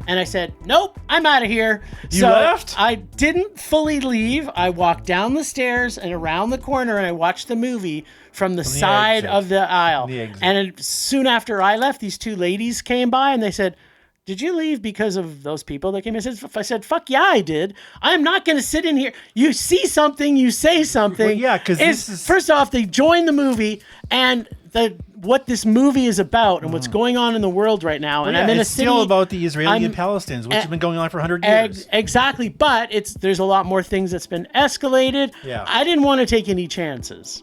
and I said, nope, I'm out of here. You left? I didn't fully leave. I walked down the stairs and around the corner and I watched the movie from the side of the aisle. And soon after I left, these two ladies came by and they said, did you leave because of those people that came in? I said, fuck yeah, I did. I'm not going to sit in here. You see something, you say something. Well, yeah, because this is... First off, they joined the movie and what this movie is about and what's going on in the world right now. And I'm in a city... It's still about the Israeli and Palestinians, which have been going on for 100 years. Exactly. But there's a lot more things that's been escalated. Yeah. I didn't want to take any chances.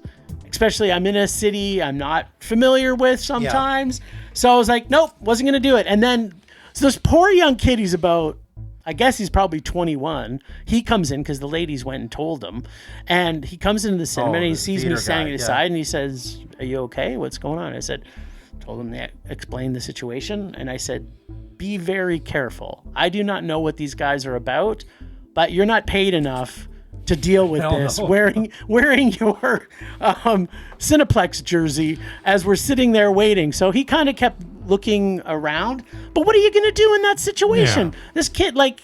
Especially I'm in a city I'm not familiar with sometimes. Yeah. So I was like, nope, wasn't going to do it. And then... So this poor young kid, he's about, I guess he's probably 21. He comes in because the ladies went and told him. And he comes into the cinema and he sees me standing aside and he says, are you okay? What's going on? I said, told him to explain the situation. And I said, be very careful. I do not know what these guys are about, but you're not paid enough to deal with this. No. Wearing your Cineplex jersey as we're sitting there waiting. So he kind of kept looking around. But what are you going to do in that situation? Yeah. This kid, like,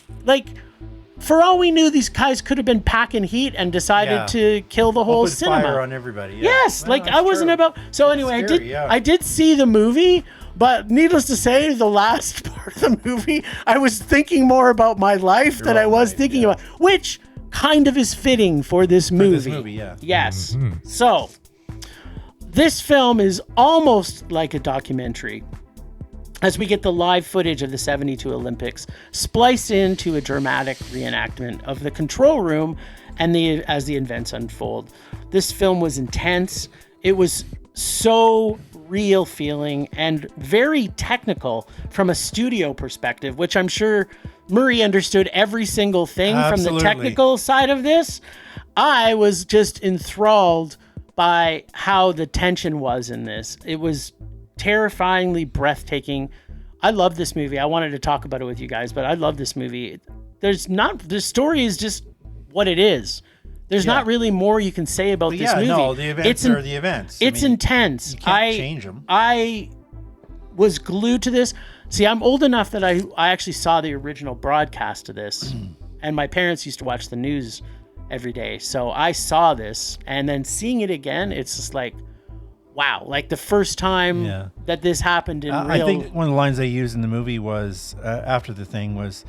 for all we knew, these guys could have been packing heat and decided to kill the whole cinema. Fire on everybody. Yeah. Yes, well, I wasn't about. So anyway, I did see the movie, but needless to say, the last part of the movie, I was thinking more about my life than I was thinking about, which kind of is fitting for this movie. Yes. Mm-hmm. So this film is almost like a documentary, as we get the live footage of the 72 Olympics spliced into a dramatic reenactment of the control room and as the events unfold. This film was intense. It was so real feeling and very technical from a studio perspective, which I'm sure Murray understood every single thing. Absolutely. From the technical side of this. I was just enthralled by how the tension was in this. It was terrifyingly breathtaking. I love this movie. I wanted to talk about it with you guys, but I love this movie. The story is just what it is. There's not really more you can say about this movie. No, the events are the events. It's intense. You can't change them. I was glued to this. See, I'm old enough that I actually saw the original broadcast of this, and my parents used to watch the news every day. So I saw this, and then seeing it again, it's just like, wow, like the first time that this happened in real... I think one of the lines they used in the movie was, after the thing, was,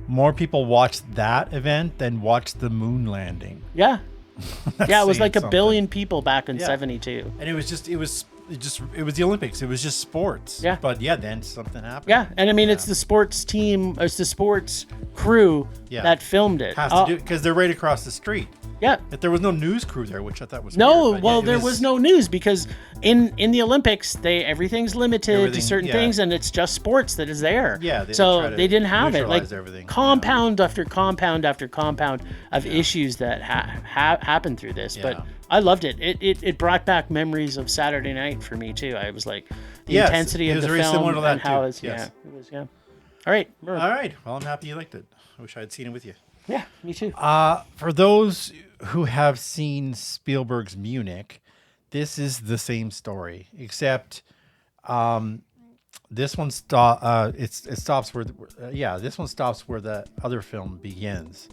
more people watched that event than watched the moon landing. Yeah. Yeah, it was like 1 billion people back in 72. And it was the Olympics. It was just sports. Yeah. But then something happened. Yeah. And I mean, it's the sports team, it's the sports crew that filmed it. Has to do, because they're right across the street. Yeah. If there was no news crew there, which I thought was weird, there was no news because in the Olympics, everything's limited to certain things, and it's just sports that is there. Yeah. They didn't have it. Like everything. Compound after compound after compound of issues that happened through this. But I loved it. It brought back memories of Saturday night for me too. I was like the intensity of the film and how it was. All right. All right. Well, I'm happy you liked it. I wish I had seen it with you. Yeah, me too. For those who have seen Spielberg's Munich, this is the same story, except this one stops where this one stops where the other film begins.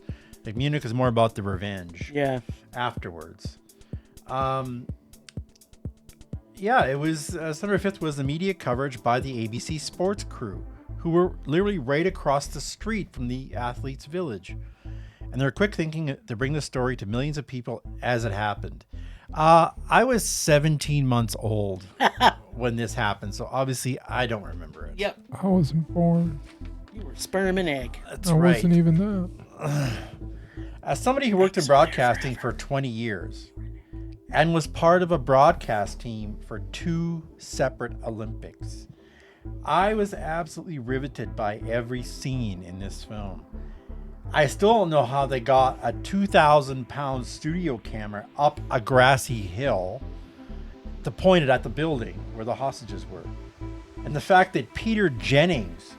Like Munich is more about the revenge. Yeah. Afterwards. It was September 5th was immediate coverage by the ABC sports crew, who were literally right across the street from the athletes' village. And they're quick thinking to bring the story to millions of people as it happened. I was 17 months old when this happened, so obviously I don't remember it. Yep. I wasn't born. You were sperm and egg. That's right. I wasn't even that. As somebody who worked in broadcasting for 20 years and was part of a broadcast team for 2 separate Olympics, I was absolutely riveted by every scene in this film. I still don't know how they got a 2,000-pound studio camera up a grassy hill to point it at the building where the hostages were. And the fact that Peter Jennings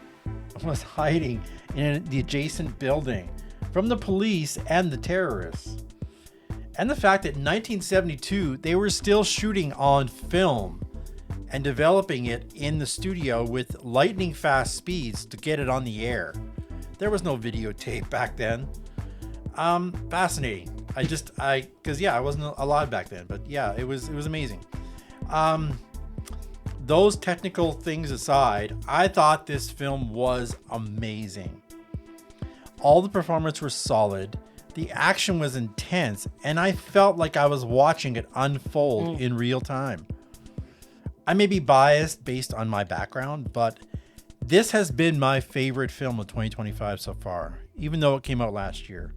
was hiding in the adjacent building from the police and the terrorists. And the fact that in 1972, they were still shooting on film and developing it in the studio with lightning fast speeds to get it on the air. There was no videotape back then. Fascinating. I wasn't alive back then, but yeah, it was amazing. Those technical things aside, I thought this film was amazing. All the performances were solid. The action was intense, and I felt like I was watching it unfold in real time. I may be biased based on my background, but this has been my favorite film of 2025 so far, even though it came out last year.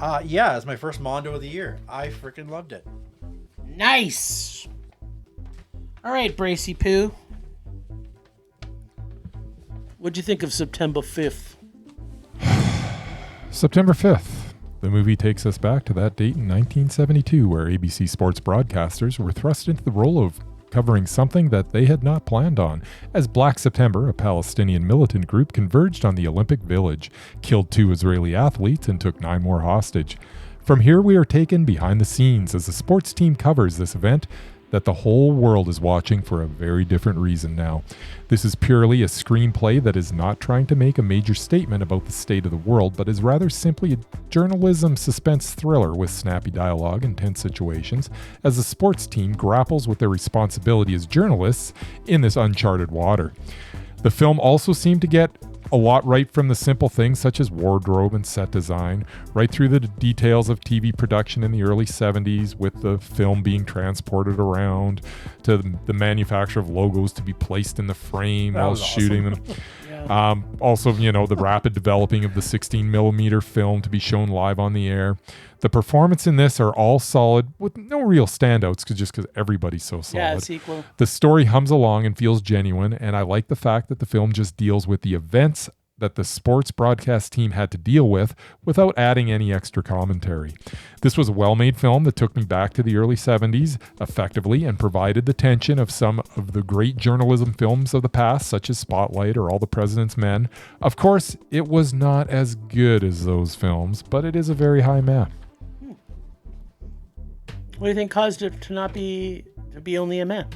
It's my first Mondo of the year. I freaking loved it. Nice. All right, Bracey Poo. What'd you think of September 5th? September 5th. The movie takes us back to that date in 1972, where ABC Sports broadcasters were thrust into the role of covering something that they had not planned on, as Black September, a Palestinian militant group, converged on the Olympic Village, killed 2 Israeli athletes, and took 9 more hostage. From here, we are taken behind the scenes as the sports team covers this event that the whole world is watching for a very different reason now. This is purely a screenplay that is not trying to make a major statement about the state of the world, but is rather simply a journalism suspense thriller with snappy dialogue and tense situations as the sports team grapples with their responsibility as journalists in this uncharted water. The film also seemed to get a lot right from the simple things such as wardrobe and set design, right through the details of TV production in the early 70s with the film being transported around to the manufacture of logos to be placed in the frame while shooting them. Also, the rapid developing of the 16 millimeter film to be shown live on the air. The performance in this are all solid with no real standouts because everybody's so solid. Yeah, sequel. The story hums along and feels genuine, and I like the fact that the film just deals with the events that the sports broadcast team had to deal with without adding any extra commentary. This was a well-made film that took me back to the early 70s effectively and provided the tension of some of the great journalism films of the past, such as Spotlight or All the President's Men. Of course, it was not as good as those films, but it is a very high man. What do you think caused it to be only a man?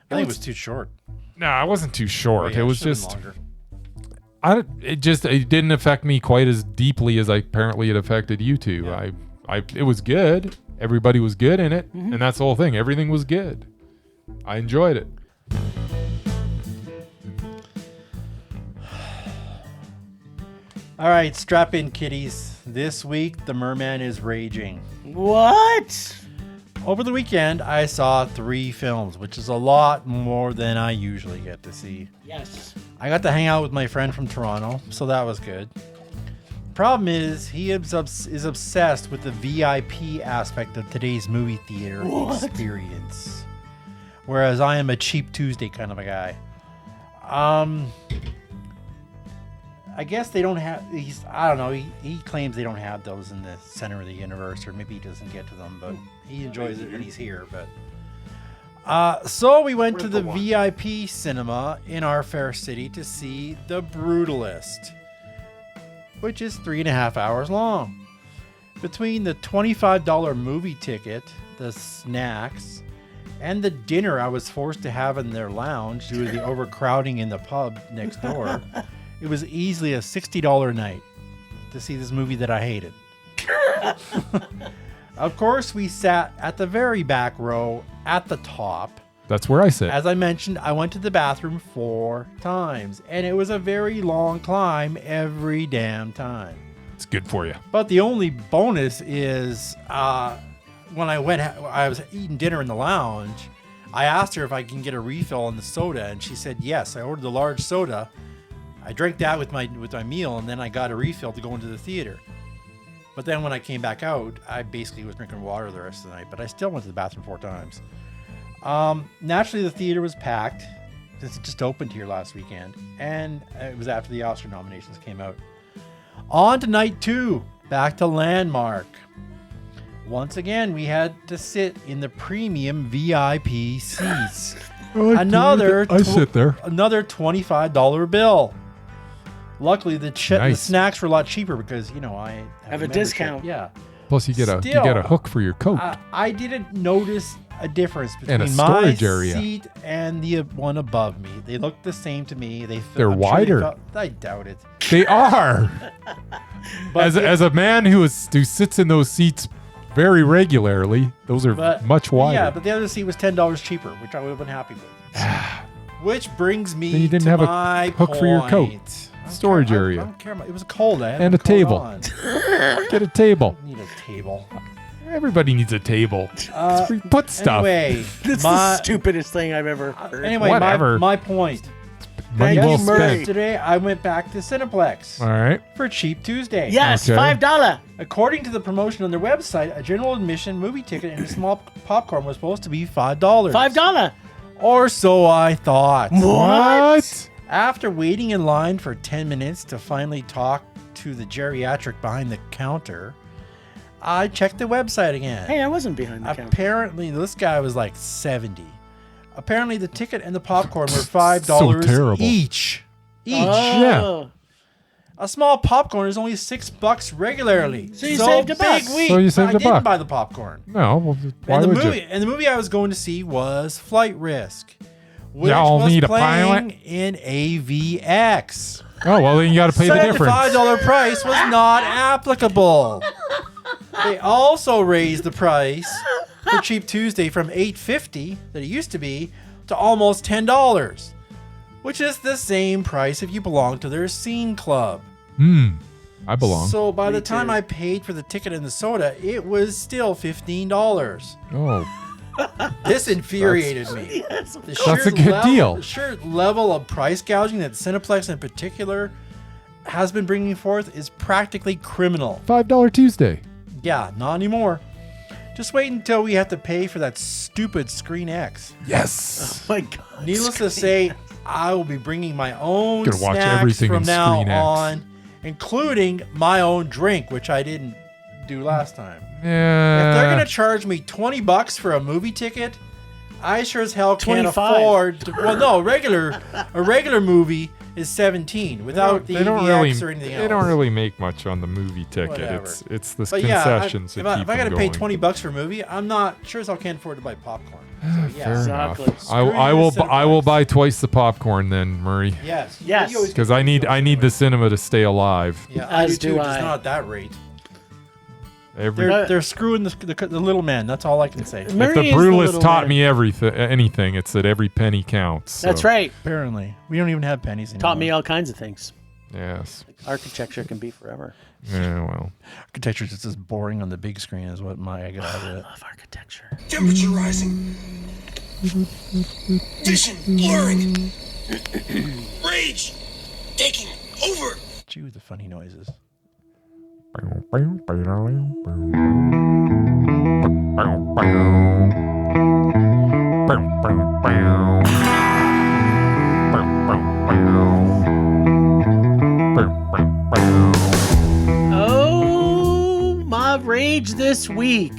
I think it was too short. No, it wasn't too short. It was just longer. it didn't affect me quite as deeply as apparently it affected you two. Yeah. It was good. Everybody was good in it, and that's the whole thing. Everything was good. I enjoyed it. All right, strap in, kiddies. This week, the Merman is raging. What? Over the weekend, I saw 3 films, which is a lot more than I usually get to see. Yes. I got to hang out with my friend from Toronto, so that was good. Problem is, he is obsessed with the VIP aspect of today's movie theater experience. Whereas I am a cheap Tuesday kind of a guy. I guess they don't have, I don't know, he claims they don't have those in the center of the universe, or maybe he doesn't get to them, but he enjoys it when he's here. But so we went to the VIP cinema in our fair city to see The Brutalist, which is 3.5 hours long. Between the $25 movie ticket, the snacks, and the dinner I was forced to have in their lounge due to the overcrowding in the pub next door, it was easily a $60 night to see this movie that I hated. Of course, we sat at the very back row at the top. That's where I sit. As I mentioned, I went to the bathroom 4 times, and it was a very long climb every damn time. It's good for you. But the only bonus is when I was eating dinner in the lounge, I asked her if I can get a refill on the soda, and she said yes. I ordered the large soda. I drank that with my meal, and then I got a refill to go into the theater. But then when I came back out, I basically was drinking water the rest of the night, but I still went to the bathroom 4 times. Naturally, the theater was packed since it just opened here last weekend, and it was after the Oscar nominations came out. On to night 2, back to Landmark. Once again, we had to sit in the premium VIP seats. I sit there. Another $25 bill. Luckily, the snacks were a lot cheaper because, I have a discount. Yeah. Plus, you get a hook for your coat. I didn't notice a difference And a between my storage area. seat and the one above me. They look the same to me. They're wider. I doubt it. They are. But as a man who sits in those seats very regularly, those are much wider. Yeah, but the other seat was $10 cheaper, which I would have been happy with. Which brings me Then you didn't to have a my hook for your coat. point. Storage I area. don't care. It was cold. I had And my a table. coat on. Get a table. I need a table. Everybody needs a table. Put stuff. Anyway, That's the stupidest thing I've ever heard. anyway, Whatever. my point. Money well Murray. spent. Today, I went back to Cineplex All right. for Cheap Tuesday. Yes, Okay. $5. According to the promotion on their website, a general admission movie ticket and a small popcorn was supposed to be $5. $5. Or so I thought. What? After waiting in line for 10 minutes to finally talk to the geriatric behind the counter, I checked the website again. Hey, I wasn't behind the counter. Apparently, this guy was like 70. Apparently, the ticket and the popcorn were $5 So terrible. each. Oh. A small popcorn is only $6 regularly. So you saved a buck. big week. So you saved I a didn't buck. buy the popcorn. No. Well, why And the would movie you? and the movie I was going to see was Flight Risk, which Y'all was need a playing pilot? in AVX. Oh, well, then you got to pay the So difference. $5 price was not applicable. They also raised the price for Cheap Tuesday from $8.50 that it used to be to almost $10, which is the same price if you belong to their scene club. I belong. So by the Me time too. I paid for the ticket and the soda, it was still $15. Oh, This infuriated me. The That's a good deal. The sheer level of price gouging that Cineplex in particular has been bringing forth is practically criminal. $5 Tuesday. Yeah, not anymore. Just wait until we have to pay for that stupid Screen X. Yes. Oh my God. Needless to say, I will be bringing my own Gonna watch snacks everything from in now Screen X. on, including my own drink, which I didn't do last time. Yeah. If they're gonna charge me $20 for a movie ticket, I sure as hell can't 25. afford. Well, no, a regular movie is $17 without the EVX or anything else. They don't really make much on the movie ticket. Whatever. It's the But yeah, concessions if that I keep gotta them pay going. $20 for a movie, I'm not sure as hell can't afford to buy popcorn. So yeah, Fair Exactly. enough. Screw I you, will Cineplex. I will buy twice the popcorn then, Murray, yes, Yes. You always because get I need deals. the cinema to stay alive. Yeah, As I do do too, just I. not at that rate. Every They're screwing the little man. That's all I can say. if Murray the is Brutalist little taught man. me anything, it's that every penny counts. So, That's right. Apparently, we don't even have pennies anymore. Taught me all kinds of things. Yes. Architecture can be forever. Yeah. Well. Architecture is just as boring on the big screen as what I got out of it. Love architecture. Temperature rising. Vision blurring. Rage taking over. Gee, with the funny noises. Oh, my rage this week.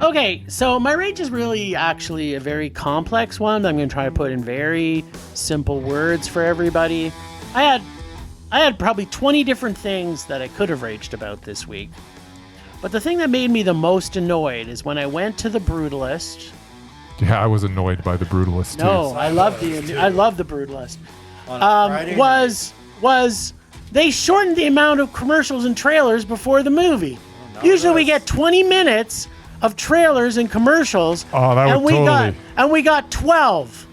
Okay, so my rage is really actually a very complex one. I'm going to try to put in very simple words for everybody. I had probably 20 different things that I could have raged about this week. But the thing that made me the most annoyed is when I went to the Brutalist. Yeah, I was annoyed by the Brutalist too. No, I love the Brutalist. On a Friday night. Was they shortened the amount of commercials and trailers before the movie. Usually we get 20 minutes of trailers and commercials. Oh, that and would we got 12.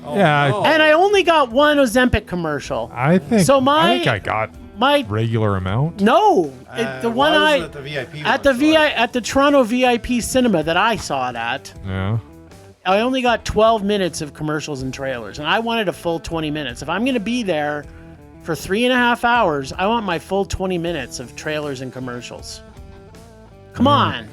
Yeah, no. And I only got one Ozempic commercial. I think. So I think I got My regular amount. no, the one why I was it the VIP at one, the so at the Toronto VIP cinema that I saw it at. Yeah. I only got 12 minutes of commercials and trailers, and I wanted a full 20 minutes. If I'm going to be there for 3.5 hours, I want my full 20 minutes of trailers and commercials. Come on.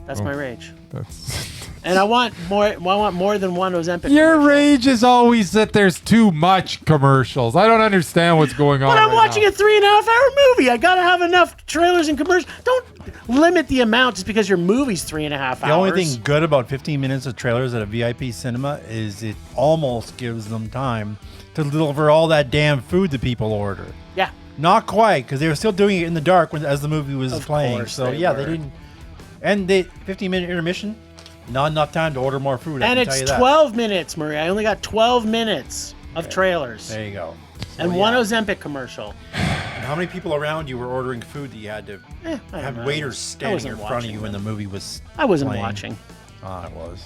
That's my rage. That's And I want more than one Ozempic. your commercial. rage is always that there's too much commercials. I don't understand what's going on. But I'm right watching now. a 3.5 hour movie. I gotta have enough trailers and commercials. Don't limit the amount just because your movie's 3.5 hours. The only thing good about 15 minutes of trailers at a VIP cinema is it almost gives them time to deliver all that damn food that people order. Yeah. Not quite, because they were still doing it in the dark as the movie was Of playing. course So they yeah, were. they didn't. And the 15-minute intermission, not enough time to order more food. I And can tell it's you that. 12 minutes, Marie. I only got 12 minutes of trailers. There you go. And So, one yeah. Ozempic commercial. And how many people around you were ordering food that you had to I don't have know. waiters I standing wasn't in front of watching you when the them. movie was? I wasn't playing? watching. Ah, it was.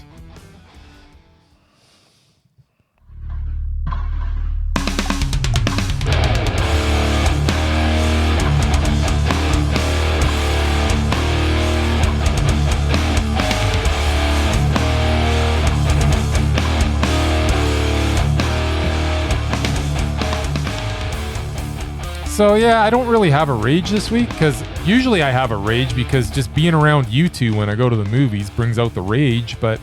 So yeah, I don't really have a rage this week because usually I have a rage because just being around you two when I go to the movies brings out the rage. But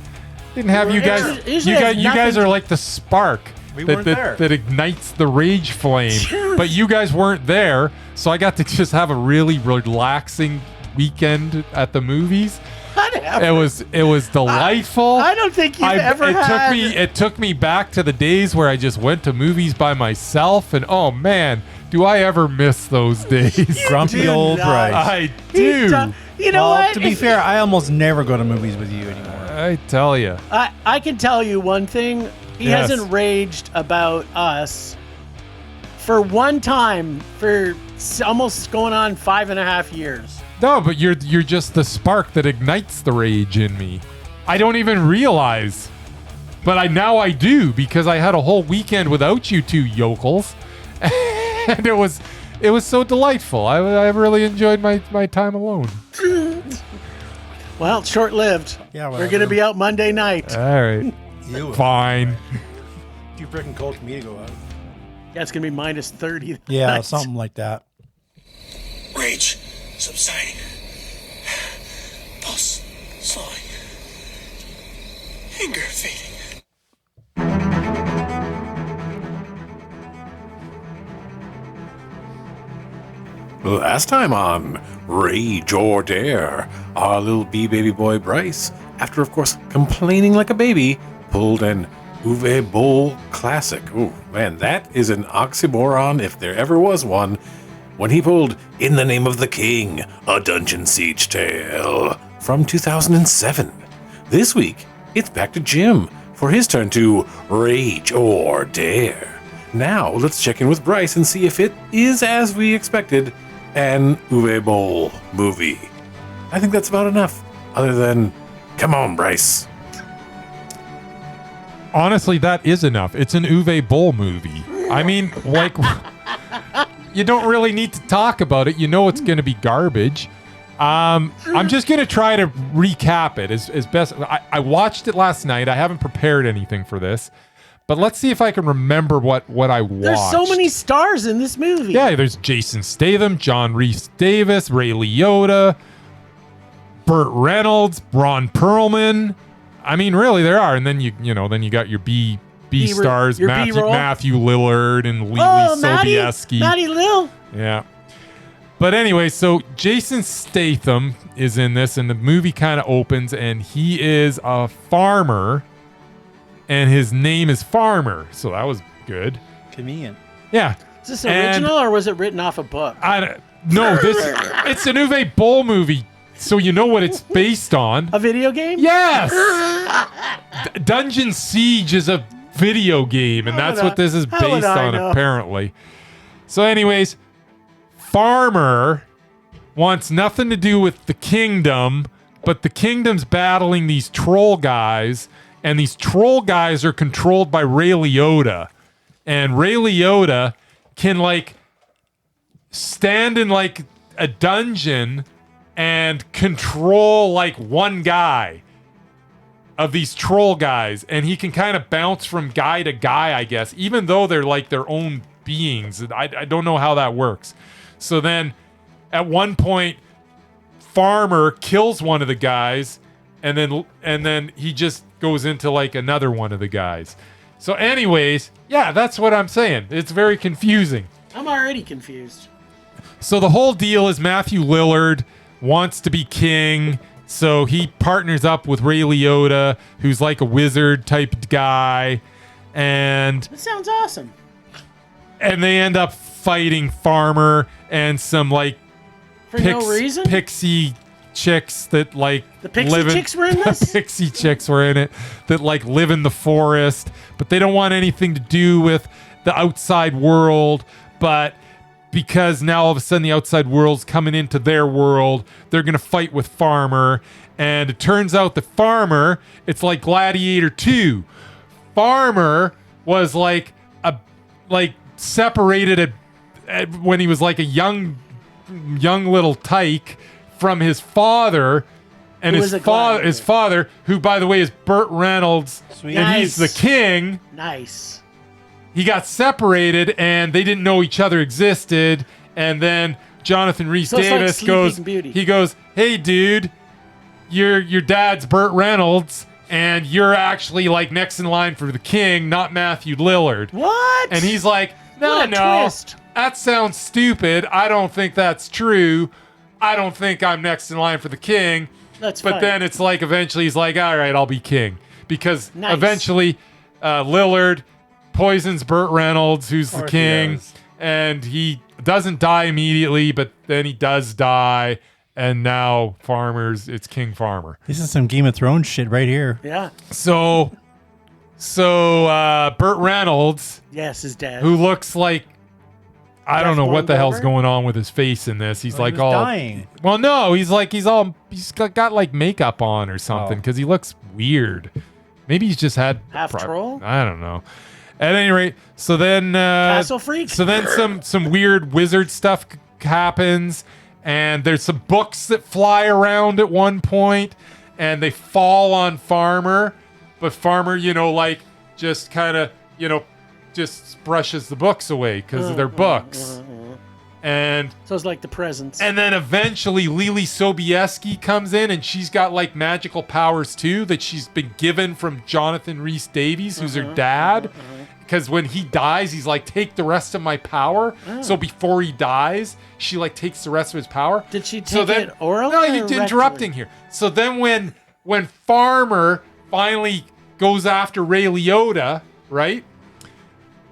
didn't have you guys. Usually You has guys, you guys nothing are like the spark We that, weren't there. that ignites the rage flame. But you guys weren't there, so I got to just have a really relaxing weekend at the movies. Whatever. It was delightful. I don't think you've ever had. It took me back to the days where I just went to movies by myself, and oh man, do I ever miss those days? Grumpy do old not. Bryce. I do. You know Well, what? to be fair, I almost never go to movies with you anymore. I tell you. I can tell you one thing. He Yes. hasn't raged about us for one time for almost going on 5.5 years. No, but you're just the spark that ignites the rage in me. I don't even realize, but now I do because I had a whole weekend without you two yokels, and it was so delightful. I really enjoyed my time alone. Well, short-lived. Yeah, We're whatever. going to be out Monday night. All right, You. fine. Too freaking cold for me to go out. Yeah, it's going to be minus 30. Yeah, tonight. something like that. Rage subsiding. Pulse slowing. Anger fading. Last time on Rage or Dare, our little bee baby boy Bryce, after of course complaining like a baby, pulled an Uwe Boll classic. Oh man, that is an oxymoron if there ever was one. When he pulled In the Name of the King, a Dungeon Siege Tale from 2007. This week, it's back to Jim for his turn to Rage or Dare. Now, let's check in with Bryce and see if it is as we expected an Uwe Boll movie. I think that's about enough, other than, come on, Bryce. Honestly, that is enough. It's an Uwe Boll movie. I mean, like, you don't really need to talk about it. You know it's going to be garbage. I'm just going to try to recap it as best. I watched it last night. I haven't prepared anything for this. But let's see if I can remember what I watched. There's so many stars in this movie. Yeah, there's Jason Statham, John Rhys Davis, Ray Liotta, Burt Reynolds, Ron Perlman. I mean, really, there are. And then you got your B stars, your Matthew B-roll. Lillard and Lee Maddie Sobieski. Maddie Lil. Yeah. But anyway, so Jason Statham is in this, and the movie kind of opens, and he is a farmer, and his name is Farmer. So that was good. Convenient. Yeah. Is this And- original or was it written off a book? No, it's an Uwe Boll movie, so you know what it's based on. A video game? Yes! Dungeon Siege is a video game, and that's what this is How would based I on, know? apparently. So anyways, Farmer wants nothing to do with the kingdom, but the kingdom's battling these troll guys, and these troll guys are controlled by Ray Liotta. And Ray Liotta can, like, stand in, like, a dungeon and control, like, one guy of these troll guys. And he can kind of bounce from guy to guy, I guess, even though they're, like, their own beings. I don't know how that works. So then, at one point, Farmer kills one of the guys, and then he just goes into, like, another one of the guys. So anyways, yeah, that's what I'm saying. It's very confusing. I'm already confused. So the whole deal is Matthew Lillard wants to be king, so he partners up with Ray Liotta, who's like a wizard type guy, and That sounds awesome. they end up fighting Farmer and some like For no reason? pixie chicks that like The pixie chicks were in this? The pixie chicks were in it that like live in the forest, but they don't want anything to do with the outside world. But because now all of a sudden the outside world's coming into their world, they're gonna fight with Farmer. And it turns out the Farmer, it's like Gladiator 2. Farmer was like separated at when he was like a young little tyke from his father, and Who his was a gladiator. father, who by the way is Burt Reynolds, Sweet. and he's the Nice. king. Nice. He got separated, and they didn't know each other existed. And then Jonathan Rhys So it's like Davis Sleeping goes, Beauty. he goes, "Hey, dude, your dad's Burt Reynolds, and you're actually like next in line for the king, not Matthew Lillard." What? And he's like, "No, What a no, twist. that sounds stupid. I don't think that's true. I don't think I'm next in line for the king." Let's But fight. then it's like eventually he's like, "All right, I'll be king," because Nice. eventually Lillard poisons Burt Reynolds, who's the course he king, does. and he doesn't die immediately, but then he does die. And now it's King Farmer. This is some Game of Thrones shit right here. Yeah. So Burt Reynolds, Yes, his dad. who looks like I don't know Death what the Warrant hell's Goldberg? going on with his face in this. He's Well, like he was all dying. Well, no, he's got like makeup on or something Oh. because he looks weird. Maybe he's just had Half troll? I don't know. At any rate, so then Castle freak? So then some weird wizard stuff happens, and there's some books that fly around at one point, and they fall on Farmer, but Farmer, like just kind of, just brushes the books away because they're books. And So it's like the presents. and then eventually Lily Sobieski comes in, and she's got like magical powers too that she's been given from Jonathan Rhys Davies, who's her dad. Because when he dies, he's like, "Take the rest of my power." So before he dies, she like takes the rest of his power. Did she So take then- it orally No, or you're rectally? interrupting here. So then when Farmer finally goes after Ray Liotta, right?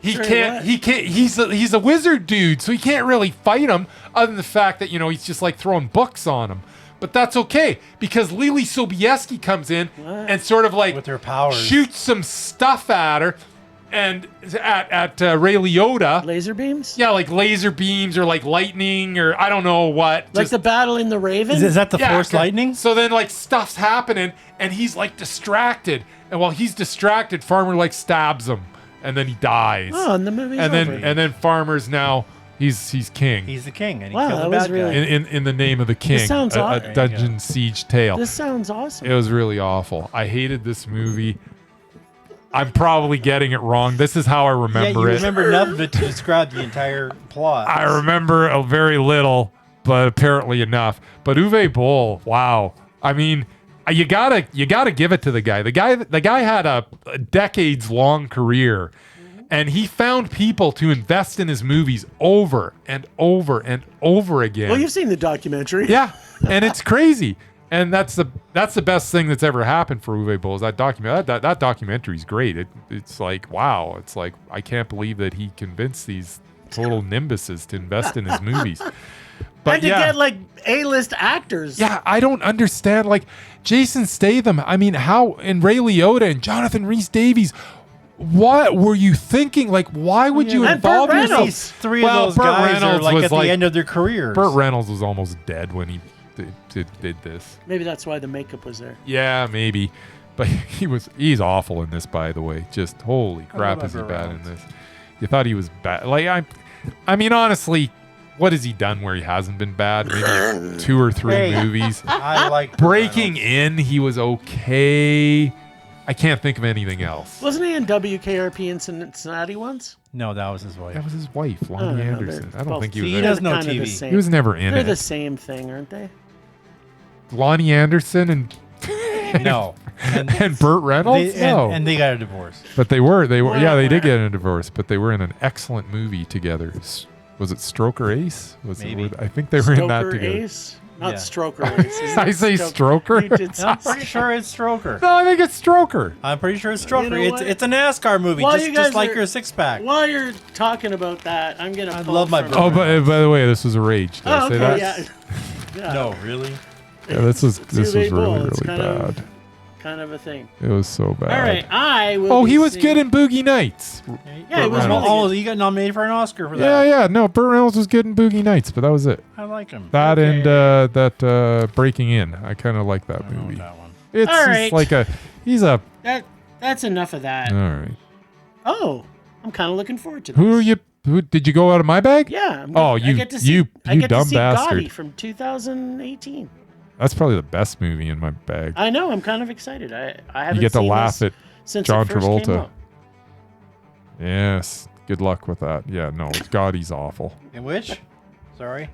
He Sure, can't. what? He can't. He's a wizard dude, so he can't really fight him. Other than the fact that he's just like throwing books on him. But that's okay because Lily Sobieski comes in and sort of like With her powers. shoots some stuff at her, and at Ray Liotta. Laser beams? Yeah, like laser beams or like lightning or I don't know what. Like just- the battle in the Raven? Is that the yeah, Force okay. Lightning? So then like stuff's happening and he's like distracted. And while he's distracted, Farmer like stabs him and then he dies. Oh, and the movie's and then over. and then Farmer's now he's king. He's the king, and he Wow, killed the that was bad really- guy. in the name of the king. sounds aw- a dungeon siege tale. This sounds awesome. It was really awful. I hated this movie. I'm probably getting it wrong. This is how I Yeah, remember you it. remember enough of it to describe the entire plot. I remember a very little, but apparently enough. But Uwe Boll, wow. I mean, you gotta give it to the guy. The guy had a decades long career, and he found people to invest in his movies over and over and over again. Well, you've seen the documentary. Yeah, and it's crazy. And that's the best thing that's ever happened for Uwe Boll is that document. That documentary is great. It's like, wow. It's like, I can't believe that he convinced these total nimbuses to invest in his movies. But And to get like A-list actors. yeah, I don't understand. Like Jason Statham. I mean, how and Ray Liotta and Jonathan Rhys Davies. What were you thinking? Like, why would you And involve Burt yourself? Reynolds. These three Well, of those Burt guys are Reynolds like was at the like- end of their careers. Burt Reynolds was almost dead when he did this. Maybe that's why the makeup was there. Yeah, maybe. But he's awful in this, by the way. Just holy crap, love is he Burt bad in Reynolds. this? You thought he was bad. Like I mean, honestly, what has he done where he hasn't been bad? Maybe 2 or 3 Hey. movies. I like Breaking In, he was okay. I can't think of anything else. Wasn't he in WKRP in Cincinnati once? No, that was his wife. That was his wife, I Lonnie don't know, Anderson. they're I don't both- think he was He in does it. no Kinda the TV. same. He was never in They're the it. same thing, aren't they? Lonnie Anderson and No. And, and Burt Reynolds? No. and they got a divorce. But they were, yeah, they did Wow. get in a divorce, but they were in an excellent movie together. Was it Stroke or Ace? Maybe. I think they were in that Stoker together. Ace? Not Yeah. Stroker Ace. Isn't I it say Stroker? You did say I'm pretty sure it's Stroker. No, I think it's Stroker. I'm pretty sure it's Stroker. You know it's what? it's a NASCAR movie, While just, you guys just like are- your six pack. While you're talking about that, I'm gonna. I pull love my from- book. Oh, by the way, this was a rage. Did I Oh, say okay, that? yeah. No, really? Yeah, this was Uwe Boll, really it's really kind of- bad. Kind of a thing. It was so bad. All right, I will. Oh, be he was seeing- good in Boogie Nights. Yeah, it was Burt really Oh, good. he got nominated for an Oscar for that. Yeah, yeah. No, Burt Reynolds was good in Boogie Nights, but that was it. I like him. That Okay. and that Breaking In. I kind of like that I know movie. that one. It's All just right. like he's a. That's enough of that. All right. Oh, I'm kind of looking forward to this. Who are you? Who did you go out of my bag? Yeah. Oh, I you- get to see, you I get dumb to see bastard. Gotti from 2018. That's probably the best movie in my bag. I know. I'm kind of excited. I haven't You get to seen laugh this at since John it first came Travolta. out. Yes. Good luck with that. Yeah, no, Gotti's awful. In which? Sorry,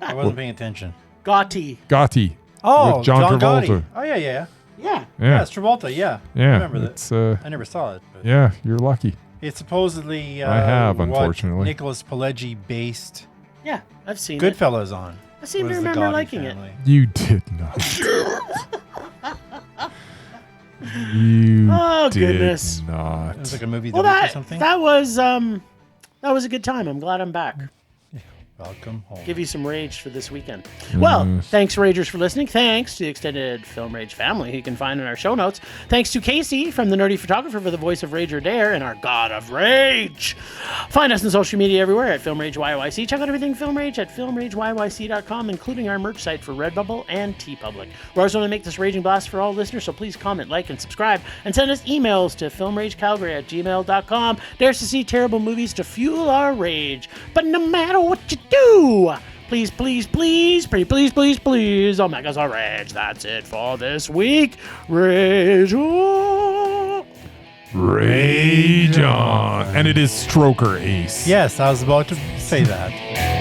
I wasn't paying attention. Gotti. Gotti. Oh, With John Gotti. Travolta. Oh yeah, yeah. Yeah. Yeah, Yeah. it's Travolta. Yeah, I Yeah. remember that. It's I never saw it. But yeah, you're lucky. It's supposedly I have, what unfortunately. Nicholas Pileggi based Yeah. I've seen it. Goodfellas on. I seem to was the remember Gotti liking family. You did not. You Oh, did goodness. not. It was like a movie Well, the week or that something. that was a good time. I'm glad I'm back. Welcome home. Give you some rage for this weekend. Well, thanks, Ragers, for listening. Thanks to the extended Film Rage family, who you can find in our show notes. Thanks to Casey from the Nerdy Photographer for the voice of Rage or Dare and our God of Rage. Find us on social media everywhere at Film Rage YYC. Check out everything Film Rage at filmrageyyc.com, including our merch site for Redbubble and TeePublic. We always want to make this raging blast for all listeners, so please comment, like, and subscribe, and send us emails to filmragecalgary@gmail.com. Dares to see terrible movies to fuel our rage. But no matter what you do, please, please, please, pretty please, please, please, oh my gosh, our rage. That's it for this week. Rage on. Rage on. And it is Stroker Ace. Yes, I was about to say that.